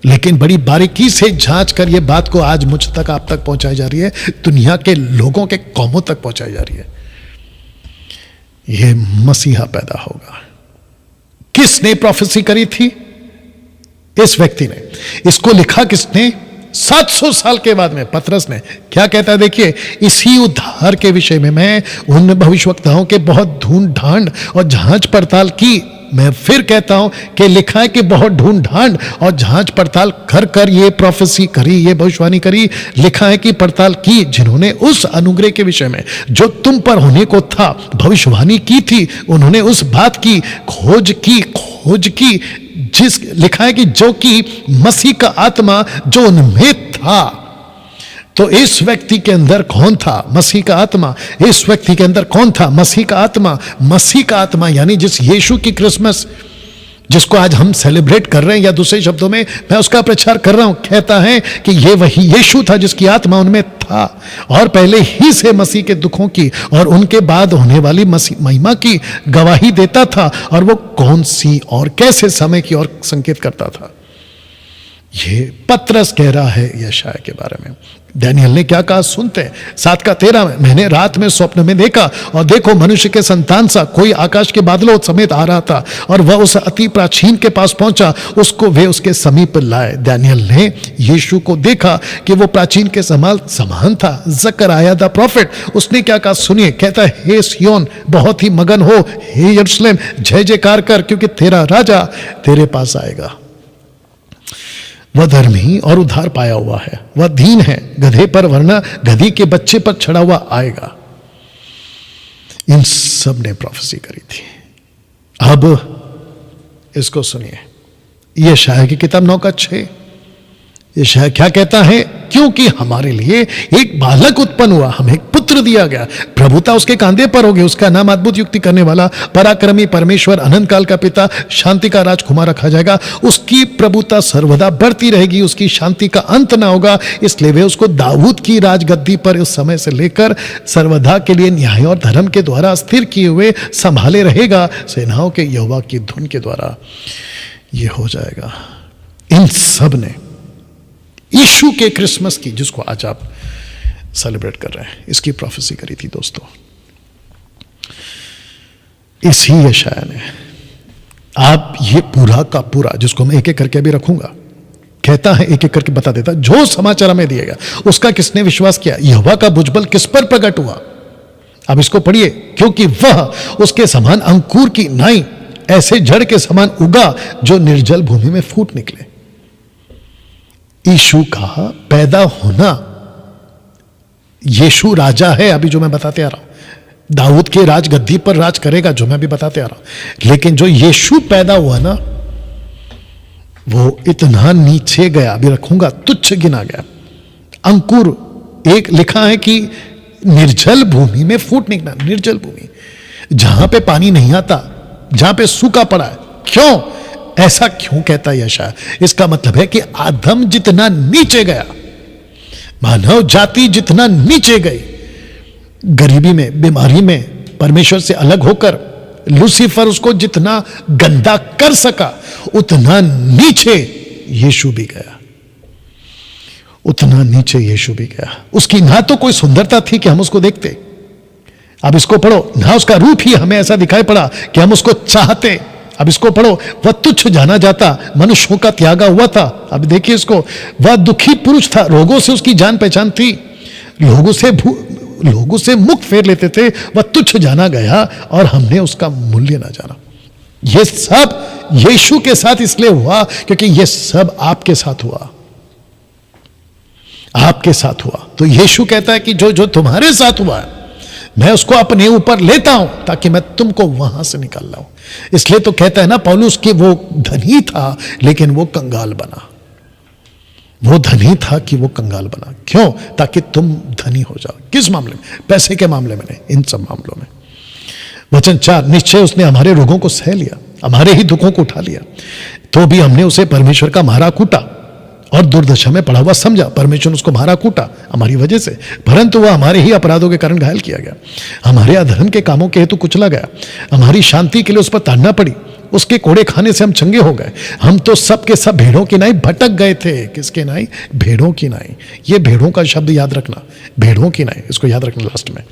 लेकिन बड़ी बारीकी से जांच कर ये बात को आज मुझ तक, आप तक पहुंचाई जा रही है, दुनिया के लोगों के कौमों तक पहुंचाई जा रही है। यह मसीहा पैदा होगा। किसने प्रोफेसी करी थी? इस व्यक्ति ने। इसको लिखा किसने? 700 साल के बाद में पतरस ने। क्या कहता है देखिए, इसी उद्धार के विषय में मैं उन भविष्यवक्ताओं के बहुत ढूंढ ढांड और जांच पड़ताल की। मैं फिर कहता हूं कि लिखा है कि बहुत ढूंढ ढांड और जांच पड़ताल कर कर ये प्रोफेसी करी, ये भविष्यवाणी करी। लिखा है कि पड़ताल की जिन्होंने उस अनुग्रह के विषय में जो तुम पर होने को था भविष्यवाणी की थी, उन्होंने उस बात की खोज की जिस लिखा है कि जो कि मसीह का आत्मा जो उनमें था। तो इस व्यक्ति के अंदर कौन था? मसीह का आत्मा। इस व्यक्ति के अंदर कौन था? मसीह का आत्मा। मसीह का आत्मा यानी जिस यीशु की क्रिसमस जिसको आज हम सेलिब्रेट कर रहे हैं, या दूसरे शब्दों में मैं उसका प्रचार कर रहा हूं, कहता है कि ये वही यीशु था जिसकी आत्मा उनमें था और पहले ही से मसीह के दुखों की और उनके बाद होने वाली मसीह महिमा की गवाही देता था, और वो कौन सी और कैसे समय की ओर संकेत करता था। ये पतरस कह रहा है यशायाह के बारे में। दानियेल ने क्या कहा सुनते हैं, 7:13 में, मैंने रात में स्वप्न में देखा और देखो मनुष्य के संतान सा कोई आकाश के बादलों समेत आ रहा था, और वह उस अति प्राचीन के पास पहुंचा, उसको वे उसके समीप लाए। दानियेल ने यीशु को देखा कि वो प्राचीन के समान था। जकरयाह द प्रॉफिट, उसने क्या कहा सुनिए, कहता है हे सिय्योन बहुत ही मगन हो, हे यरूशलेम जय जयकार कर, क्योंकि तेरा राजा तेरे पास आएगा। वह धर्मी और उद्धार पाया हुआ है, वह दीन है, गधे पर वरना गधी के बच्चे पर चढ़ा हुआ आएगा। इन सब ने प्रोफेसी करी थी। अब इसको सुनिए, यशायाह की किताब 9:6, यशायाह क्या कहता है, क्योंकि हमारे लिए एक बालक उत्पन्न हुआ, हमें एक पुत्र दिया गया, प्रभुता उसके कांधे पर होगी, उसका नाम अद्भुत युक्ति करने वाला, पराक्रमी परमेश्वर, अनंत काल का पिता, शांति का राजकुमार रखा जाएगा। उसकी प्रभुता सर्वदा बढ़ती रहेगी, उसकी शांति का अंत ना होगा, इसलिए वे उसको दाऊद की राजगद्दी पर उस समय से लेकर सर्वदा के लिए न्याय और धर्म के द्वारा स्थिर किए हुए संभाले रहेगा। सेनाओं के यहोवा की धुन के द्वारा यह हो जाएगा। इन सब ने यीशु के क्रिसमस की, जिसको आज आप सेलिब्रेट कर रहे हैं, इसकी प्रोफेसी करी थी दोस्तों। इसी यशायाह ने, आप ये पूरा का पूरा, जिसको मैं एक एक करके अभी रखूंगा, कहता है एक एक करके बता देता, जो समाचार हमें दिएगा उसका किसने विश्वास किया, यहोवा का भुजबल किस पर प्रकट हुआ। अब इसको पढ़िए, क्योंकि वह उसके समान अंकुर की नाई ऐसे जड़ के समान उगा जो निर्जल भूमि में फूट निकले। यीशु का पैदा होना, यीशु राजा है, अभी जो मैं बताते आ रहा हूं, दाऊद के राजगद्दी पर राज करेगा, जो मैं अभी बताते आ रहा हूं। लेकिन जो यीशु पैदा हुआ ना, वो इतना नीचे गया, अभी रखूंगा, तुच्छ गिना गया। अंकुर, एक लिखा है कि निर्जल भूमि में फूट निकला, निर्जल भूमि, जहां पे पानी नहीं आता, जहां पे सूखा पड़ा है। क्यों ऐसा क्यों कहता है यशायाह? इसका मतलब है कि आदम जितना नीचे गया, मानव जाति जितना नीचे गई, गरीबी में, बीमारी में, परमेश्वर से अलग होकर, लूसीफर उसको जितना गंदा कर सका, उतना नीचे यीशु भी गया, उतना नीचे यीशु भी गया। उसकी ना तो कोई सुंदरता थी कि हम उसको देखते, अब इसको पढ़ो, ना उसका रूप ही हमें ऐसा दिखाई पड़ा कि हम उसको चाहते। अब इसको पढ़ो, वह तुच्छ जाना जाता, मनुष्यों का त्यागा हुआ था। अब देखिए इसको, वह दुखी पुरुष था, रोगों से उसकी जान पहचान थी, लोगों से मुख फेर लेते थे, वह तुच्छ जाना गया और हमने उसका मूल्य ना जाना। यह सब यीशु के साथ इसलिए हुआ क्योंकि यह सब आपके साथ हुआ, आपके साथ हुआ। तो यीशु कहता है कि जो जो तुम्हारे साथ हुआ है, मैं उसको अपने ऊपर लेता हूं ताकि मैं तुमको वहां से निकाल लाऊं। इसलिए तो कहता है ना पौलुस कि वो धनी था लेकिन वो कंगाल बना, वो धनी था कि वो कंगाल बना। क्यों? ताकि तुम धनी हो जाओ। किस मामले में? पैसे के मामले में नहीं, इन सब मामलों में। वचन 4, निश्चय उसने हमारे रोगों को सह लिया, हमारे ही दुखों को उठा लिया, तो भी हमने उसे परमेश्वर का मारा कूटा और दुर्दशा में पड़ा हुआ समझा। परमेश्वर ने उसको मारा कूटा हमारी वजह से, परंतु वह हमारे ही अपराधों के कारण घायल किया गया, हमारे अधर्म के कामों के हेतु कुचला गया, हमारी शांति के लिए उस पर ताड़ना पड़ी, उसके कोड़े खाने से हम चंगे हो गए। हम तो सब के सब भेड़ों की नाई भटक गए थे। किसके नाई? भेड़ों की नाई। ये भेड़ों का शब्द याद रखना, भेड़ों की नाई, इसको याद रखना लास्ट में।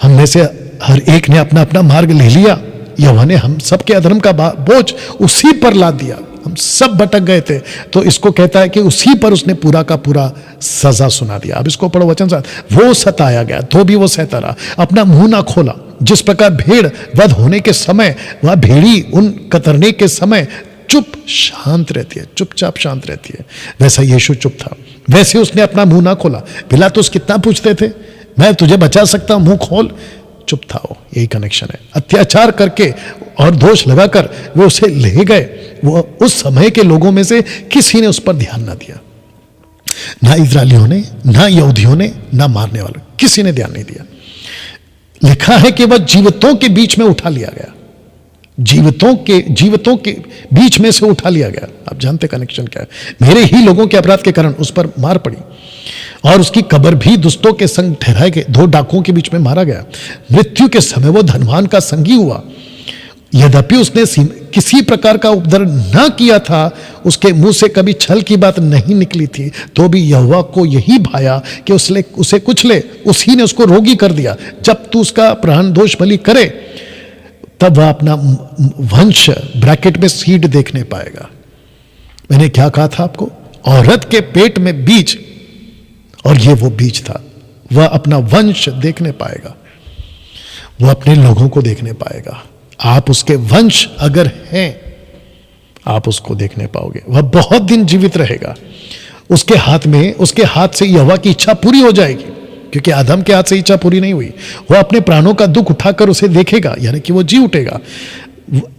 हम में से हर एक ने अपना अपना मार्ग ले लिया, यहोवा ने हम सबके अधर्म का बोझ उसी पर लाद दिया, हम सब भटक गए थे। तो इसको कहता है कि उसी पर उसने पूरा का पूरा सजा सुना दिया। अब इसको पढ़ो वचन 7, वो सताया गया तो भी वो सहता रहा, अपना मुंह ना खोला। जिस प्रकार भेड़ वध होने के समय वह भेड़ी उन कतरने के समय चुप शांत रहती है, चुपचाप शांत रहती है, वैसा यीशु चुप था। वैसे उसने अपना मुंह ना खोला। पिलातुस कितना पूछते थे, मैं तुझे बचा सकता हूं, मुंह खोल, चुप था वो। यही कनेक्शन है। अत्याचार करके और दोष लगाकर वो उसे ले गए। वो उस समय के लोगों में से किसी ने उस पर ध्यान ना दिया, ना इजरायलियों ने, ना यहूदियों ने, ना मारने वालों, किसी ने ध्यान नहीं दिया। लिखा है कि वह जीवितों के बीच में उठा लिया गया, जीवितों के बीच में से उठा लिया गया। आप जानते कनेक्शन क्या है। मेरे ही लोगों के अपराध के कारण उस पर मार पड़ी और उसकी कब्र भी दुष्टों के संग ठहराए गए। 2 डाकुओं के बीच में मारा गया। मृत्यु के समय वो धनवान का संगी हुआ। यद्यपि उसने किसी प्रकार का उपद्रव न किया था, उसके मुंह से कभी छल की बात नहीं निकली थी, तो भी यहोवा को यही भाया कि उसे कुचले। उसी ने उसको रोगी कर दिया। जब तू उसका प्राण दोष बलि करे तब वह अपना वंश ब्रैकेट में सीड देखने पाएगा। मैंने क्या कहा था आपको? औरत के पेट में बीज, और ये वो बीज था। वह अपना वंश देखने पाएगा, वह अपने लोगों को देखने पाएगा। आप उसके वंश अगर हैं, आप उसको देखने पाओगे। वह बहुत दिन जीवित रहेगा। उसके हाथ से यहोवा की इच्छा पूरी हो जाएगी, क्योंकि आदम के हाथ से इच्छा पूरी नहीं हुई। वह अपने प्राणों का दुख उठाकर उसे देखेगा, यानी कि वो जी उठेगा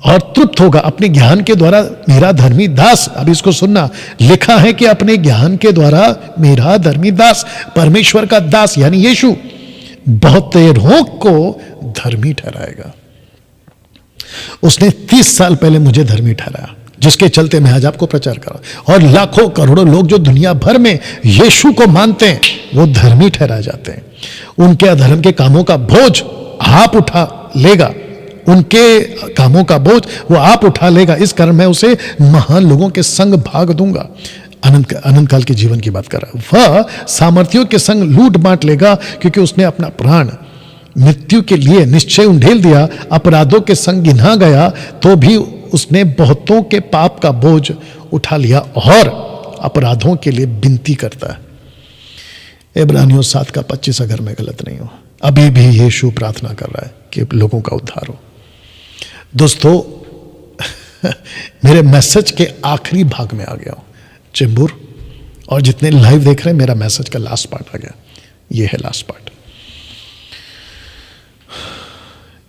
और तृप्त होगा अपने ज्ञान के द्वारा। मेरा धर्मी दास, अब इसको सुनना, लिखा है कि अपने ज्ञान के द्वारा मेरा धर्मी दास, परमेश्वर का दास यानी यीशु, बहुतेरों को धर्मी ठहराएगा। उसने 30 साल पहले मुझे धर्मी ठहराया, जिसके चलते मैं आज आपको प्रचार कर रहा हूं। और लाखों करोड़ों लोग जो दुनिया भर में यीशु को मानते हैं, वो धर्मी ठहराए जाते हैं। उनके अधर्म के कामों का बोझ आप उठा लेगा। उनके कामों का बोझ वो आप उठा लेगा। इस कारण मैं उसे महान लोगों के संग भाग दूंगा। अनंत काल के जीवन की बात कर रहा है। वह सामर्थियों के संग लूट बांट लेगा, क्योंकि उसने अपना प्राण मृत्यु के लिए निश्चय उंडेल दिया। अपराधों के संग गिना गया, तो भी उसने बहुतों के पाप का बोझ उठा लिया और अपराधों के लिए विनती करता है। इब्रानियों 7:25, अगर मैं गलत नहीं हूं, अभी भी यीशु प्रार्थना कर रहा है कि लोगों का उद्धार हो। दोस्तों, मेरे मैसेज के आखिरी भाग में आ गया हूं। चेंबूर और जितने लाइव देख रहे हैं, मेरा मैसेज का लास्ट पार्ट आ गया। ये है last part.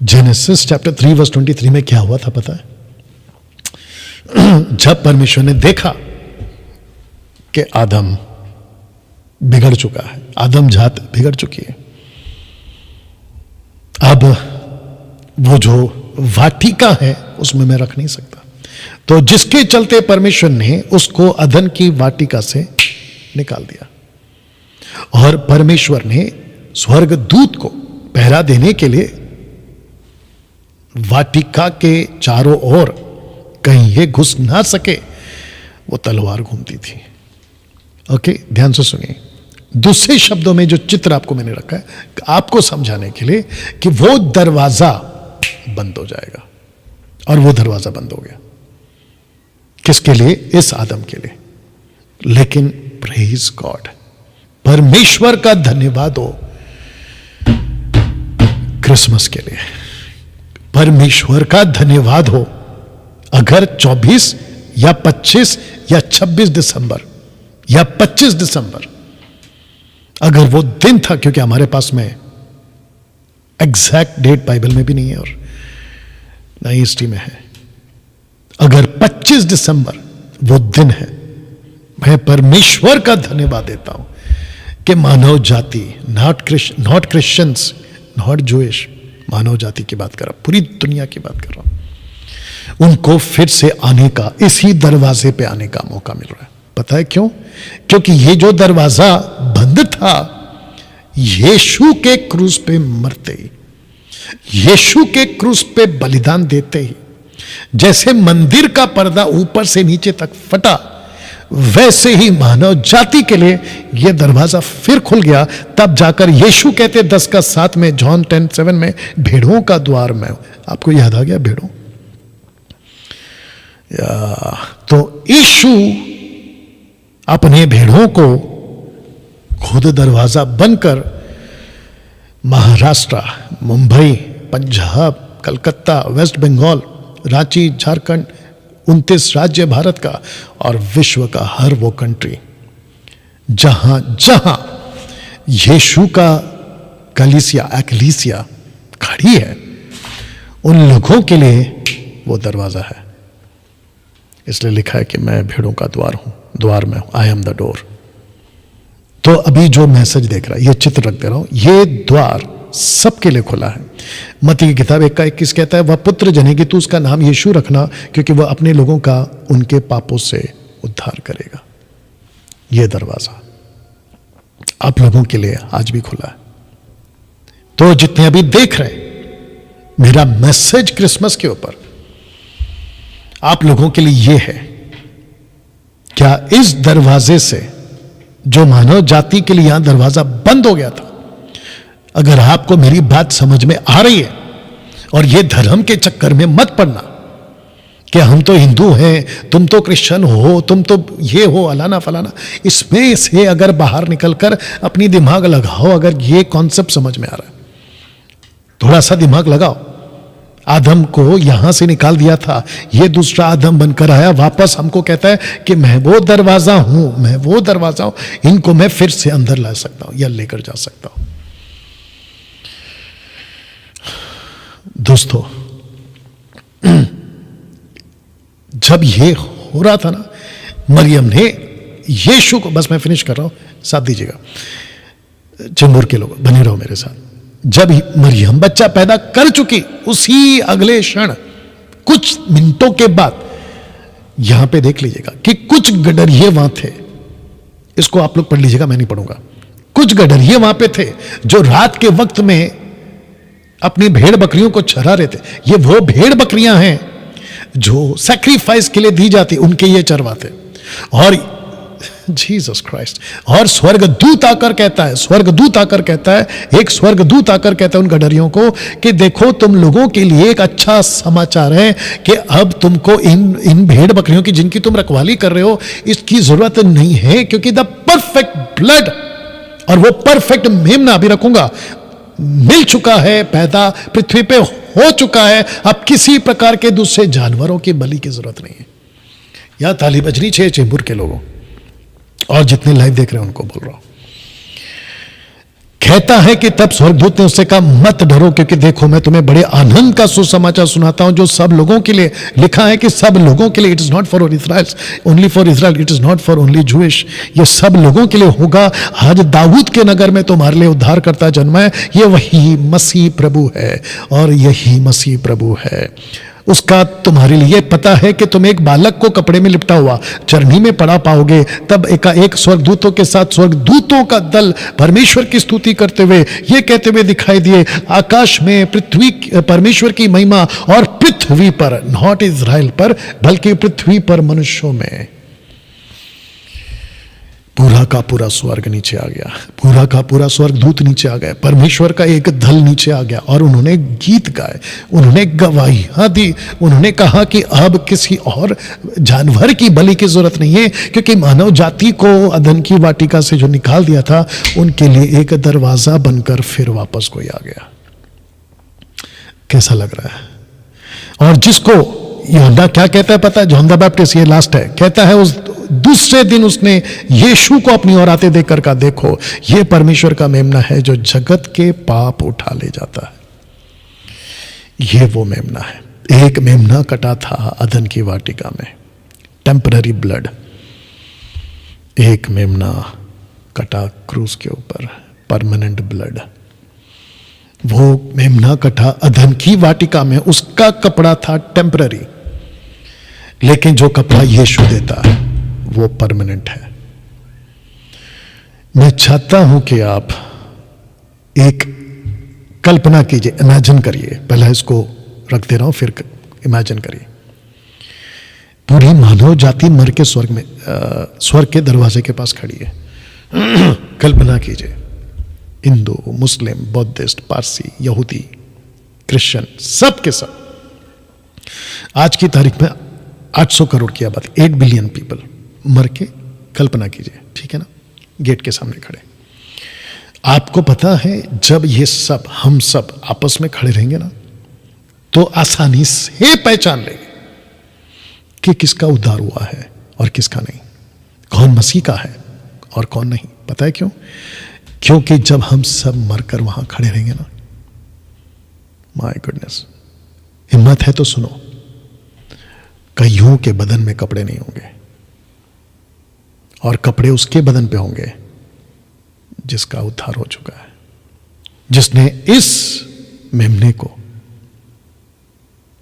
Genesis chapter 3 verse 23 में क्या हुआ था पता है? जब परमेश्वर ने देखा कि आदम बिगड़ चुका है, आदम जात बिगड़ चुकी है, अब वो जो वाटिका है उसमें मैं रख नहीं सकता, तो जिसके चलते परमेश्वर ने उसको अदन की वाटिका से निकाल दिया। और परमेश्वर ने स्वर्ग दूत को पहरा देने के लिए वाटिका के चारों ओर कहीं ये घुस ना सके, वो तलवार घूमती थी। ओके, ध्यान से सुनिए। दूसरे शब्दों में जो चित्र आपको मैंने रखा है, आपको समझाने के लिए कि वो दरवाजा बंद हो जाएगा, और वो दरवाजा बंद हो गया। किसके लिए? इस आदम के लिए। लेकिन प्रेज गॉड, परमेश्वर का धन्यवाद हो क्रिसमस के लिए। परमेश्वर का धन्यवाद हो अगर 24 या 25 या 26 दिसंबर या 25 दिसंबर अगर वो दिन था, क्योंकि हमारे पास में एग्जैक्ट डेट बाइबल में भी नहीं है और ना ही हिस्ट्री में है। अगर 25 दिसंबर वो दिन है, मैं परमेश्वर का धन्यवाद देता हूं कि मानव जाति, नॉट क्रिश्चियंस, नॉट जूइश, मानव जाति की बात कर रहा हूं, पूरी दुनिया की बात कर रहा हूं, उनको फिर से आने का, इसी दरवाजे पे आने का मौका मिल रहा है। पता है क्यों? क्योंकि ये जो दरवाजा बंद था, यीशु के क्रूस पे मरते ही, यीशु के क्रूस पे बलिदान देते ही, जैसे मंदिर का पर्दा ऊपर से नीचे तक फटा, वैसे ही मानव जाति के लिए यह दरवाजा फिर खुल गया। तब जाकर यीशु कहते 10:7 में, जॉन 10:7 में, भेड़ों का द्वार मैं हूं। आपको याद आ गया भेड़ों? तो यीशु अपने भेड़ों को खुद दरवाजा बनकर महाराष्ट्र, मुंबई, पंजाब, कलकत्ता, वेस्ट बंगाल, रांची, झारखंड, 29 राज्य भारत का और विश्व का हर वो कंट्री जहां जहां यीशु का कलीसिया, एक्लीसिया खड़ी है, उन लोगों के लिए वो दरवाजा है। इसलिए लिखा है कि मैं भेड़ों का द्वार हूं, द्वार में हूं, आई एम द डोर। तो अभी जो मैसेज देख रहा है, ये चित्र रख दे रहा हूं, ये द्वार सबके लिए खुला है। मत्ती की किताब 1:21 कहता है, वह पुत्र जनेगी तो उसका नाम यीशु रखना, क्योंकि वह अपने लोगों का उनके पापों से उद्धार करेगा। यह दरवाजा आप लोगों के लिए आज भी खुला है। तो जितने अभी देख रहे हैं, मेरा मैसेज क्रिसमस के ऊपर आप लोगों के लिए यह है, क्या इस दरवाजे से जो मानव जाति के लिए यहां दरवाजा बंद हो गया था, अगर आपको मेरी बात समझ में आ रही है, और यह धर्म के चक्कर में मत पड़ना कि हम तो हिंदू हैं, तुम तो क्रिश्चियन हो, तुम तो ये हो, अलाना फलाना, इसमें से अगर बाहर निकलकर अपनी दिमाग लगाओ। अगर ये कॉन्सेप्ट समझ में आ रहा है, थोड़ा सा दिमाग लगाओ। आदम को यहां से निकाल दिया था, ये दूसरा आदम बनकर आया, वापस हमको कहता है कि मैं वो दरवाजा हूं, मैं वो दरवाजा हूं, इनको मैं फिर से अंदर ला सकता हूं या लेकर जा सकता हूं। दोस्तों, जब ये हो रहा था ना, मरियम ने यीशु को, बस मैं फिनिश कर रहा हूं, साथ दीजिएगा, चेंबूर के लोग बने रहो मेरे साथ। जब मरियम बच्चा पैदा कर चुकी, उसी अगले क्षण कुछ मिनटों के बाद, यहां पे देख लीजिएगा कि कुछ गडरिये वहां थे। इसको आप लोग पढ़ लीजिएगा, मैं नहीं पढ़ूंगा। कुछ गडरिये वहां पे थे जो रात के वक्त में अपनी भेड़ बकरियों को चरा रहे थे। ये वो भेड़ बकरियां हैं जो सैक्रिफाइस के लिए दी जाती, उनके ये चरवाते। और जीसस क्राइस्ट, और स्वर्गदूत आकर कहता है, स्वर्गदूत आकर कहता है, एक स्वर्गदूत आकर कहता है उन गडरियों को कि देखो, तुम लोगों के लिए एक अच्छा समाचार है कि अब तुमको इन भेड़ बकरियों की जिनकी तुम रखवाली कर रहे हो, इसकी जरूरत नहीं है, क्योंकि द परफेक्ट ब्लड, और वो परफेक्ट मेमना भी रखूंगा, मिल चुका है, पैदा पृथ्वी पे हो चुका है। अब किसी प्रकार के दूसरे जानवरों की बलि की जरूरत नहीं है। यहां ताली बजनी चाहिए चेंबूर के लोगों, और जितने लाइव देख रहे हैं उनको बोल रहा हूं। कहता है कि तब स्वर्गदूत ने उससे कहा, मत डरो, क्योंकि देखो मैं तुम्हें बड़े आनंद का सुसमाचार सुनाता हूं, जो सब लोगों के लिए लिखा है कि सब लोगों के लिए, it is not for Israel only, for Israel, it is not for only Jewish, ये सब लोगों के लिए होगा। आज दाऊद के नगर में तुम्हारे लिए उद्धार करता जन्मा है, ये वही मसीह प्रभु है, और यही मसीह प्रभु है। उसका तुम्हारे लिए पता है कि तुम एक बालक को कपड़े में लिपटा हुआ चरनी में पड़ा पाओगे। तब एक स्वर्गदूतों के साथ स्वर्गदूतों का दल परमेश्वर की स्तुति करते हुए ये कहते हुए दिखाई दिए, आकाश में पृथ्वी परमेश्वर की महिमा, और पृथ्वी पर, नॉट इजराइल पर, बल्कि पृथ्वी पर मनुष्यों में पूरा का पूरा स्वर्ग नीचे आ गया, पूरा का पूरा स्वर्गदूत नीचे आ गया, परमेश्वर का एक दल नीचे आ गया, और उन्होंने गीत गाए, उन्होंने गवाहियां दी, उन्होंने कहा कि अब किसी और जानवर की बलि की जरूरत नहीं है, क्योंकि मानव जाति को अदन की वाटिका से जो निकाल दिया था, उनके लिए एक दरवाजा बनकर फिर वापस कोई आ गया। कैसा लग रहा है? और जिसको यूहन्ना क्या कहता है पता है? यूहन्ना बैप्टिस्ट, ये लास्ट है, कहता है उस दूसरे दिन उसने यीशु को अपनी ओर आते देखकर कहा, देखो ये परमेश्वर का मेमना है जो जगत के पाप उठा ले जाता है। ये वो मेमना है। एक मेमना कटा था अदन की वाटिका में, टेम्पररी ब्लड। एक मेमना कटा क्रूस के ऊपर, परमानेंट ब्लड। वो मेमना कटा अदन की वाटिका में, उसका कपड़ा था टेम्पररी, लेकिन जो कपड़ा यीशु देता है वो परमानेंट है। मैं चाहता हूं कि आप एक कल्पना कीजिए, इमेजिन करिए, पहले इसको रख दे रहा हूं, फिर इमेजिन करिए। पूरी मानव जाति मर के स्वर्ग के दरवाजे के पास खड़ी है। कल्पना कीजिए, हिंदू, मुस्लिम, बौद्धिस्ट, पारसी, यहूदी, क्रिश्चियन, सब के सब। आज की तारीख में 800 करोड़ की आबादी, 8 बिलियन पीपल मर के, कल्पना कीजिए, ठीक है ना, गेट के सामने खड़े। आपको पता है जब ये सब, हम सब आपस में खड़े रहेंगे ना, तो आसानी से पहचान लेंगे कि किसका उद्धार हुआ है और किसका नहीं, कौन मसीह का है और कौन नहीं। पता है क्यों? क्योंकि जब हम सब मरकर वहां खड़े रहेंगे ना, माय गुडनेस, हिम्मत है तो सुनो, कईयों के बदन में कपड़े नहीं होंगे, और कपड़े उसके बदन पे होंगे जिसका उद्धार हो चुका है। जिसने इस मेमने को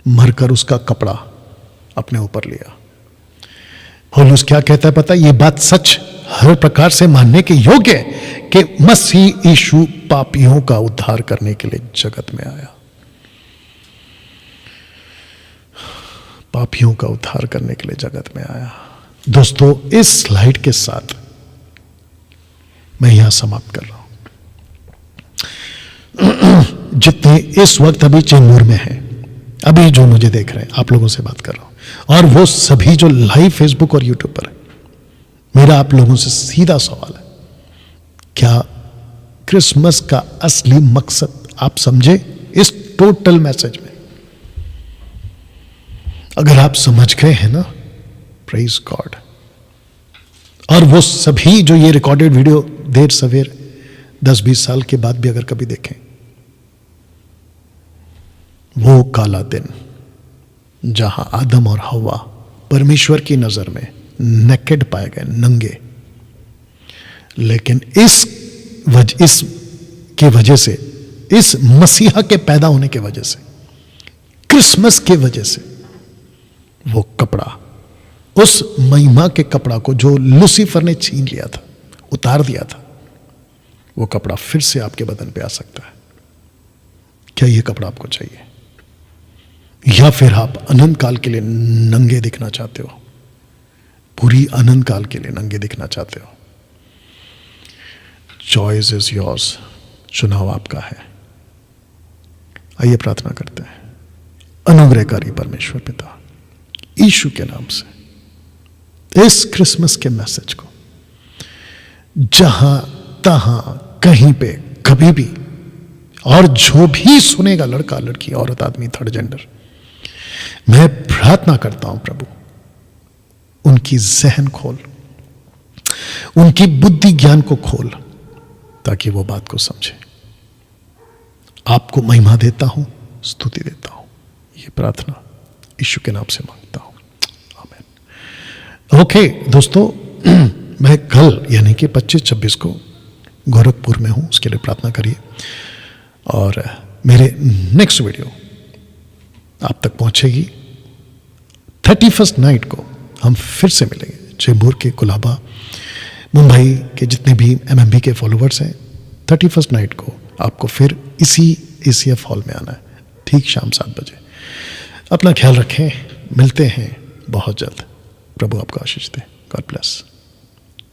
मरकर उसका कपड़ा अपने ऊपर लिया। पौलुस क्या कहता है पता है? ये बात सच हर प्रकार से मानने के योग्य है कि मसीह यीशु पापियों का उद्धार करने के लिए जगत में आया। पापियों का उद्धार करने के लिए जगत में आया। दोस्तों, इस स्लाइड के साथ मैं यहां समाप्त कर रहा हूं। जितने इस वक्त अभी चेंबूर में हैं, अभी जो मुझे देख रहे हैं, आप लोगों से बात कर रहा हूं, और वो सभी जो लाइव फेसबुक और यूट्यूब पर है, मेरा आप लोगों से सीधा सवाल है, क्या क्रिसमस का असली मकसद आप समझे इस टोटल मैसेज में? अगर आप समझ गए हैं ना, प्रेज गॉड। और वो सभी जो ये रिकॉर्डेड वीडियो देर सवेर 10-20 साल के बाद भी अगर कभी देखें, वो काला दिन जहां आदम और हव्वा परमेश्वर की नजर में नेकेड पाए गए, नंगे, लेकिन इस वजह से, इस मसीहा के पैदा होने के वजह से, क्रिसमस के वजह से, वो कपड़ा, उस महिमा के कपड़ा को जो लूसीफर ने छीन लिया था, उतार दिया था, वो कपड़ा फिर से आपके बदन पे आ सकता है। क्या ये कपड़ा आपको चाहिए? या फिर आप अनंत काल के लिए नंगे दिखना चाहते हो? पूरी अनंत काल के लिए नंगे दिखना चाहते हो? चॉइस इज योर्स, चुनाव आपका है। आइए प्रार्थना करते हैं। अनुग्रहकारी परमेश्वर पिता, यीशु के नाम से इस क्रिसमस के मैसेज को जहां तहां कहीं पे कभी भी, और जो भी सुनेगा, लड़का लड़की औरत आदमी थर्ड जेंडर, मैं प्रार्थना करता हूं प्रभु, उनकी जहन खोल, उनकी बुद्धि ज्ञान को खोल, ताकि वो बात को समझे। आपको महिमा देता हूं, स्तुति देता हूं। ये प्रार्थना यीशु के नाम से मांगता हूं, आमीन। ओके दोस्तों, मैं कल यानी कि 25-26 को गोरखपुर में हूं, उसके लिए प्रार्थना करिए। और मेरे नेक्स्ट वीडियो आप तक पहुंचेगी 31st नाइट को। हम फिर से मिलेंगे चेंबूर के कुलाबा, मुंबई के जितने भी MMB के फॉलोवर्स हैं, 31st नाइट को आपको फिर इसी ACF हॉल में आना है, ठीक शाम 7 बजे। अपना ख्याल रखें, मिलते हैं बहुत जल्द। प्रभु आपको आशीष दे। God bless.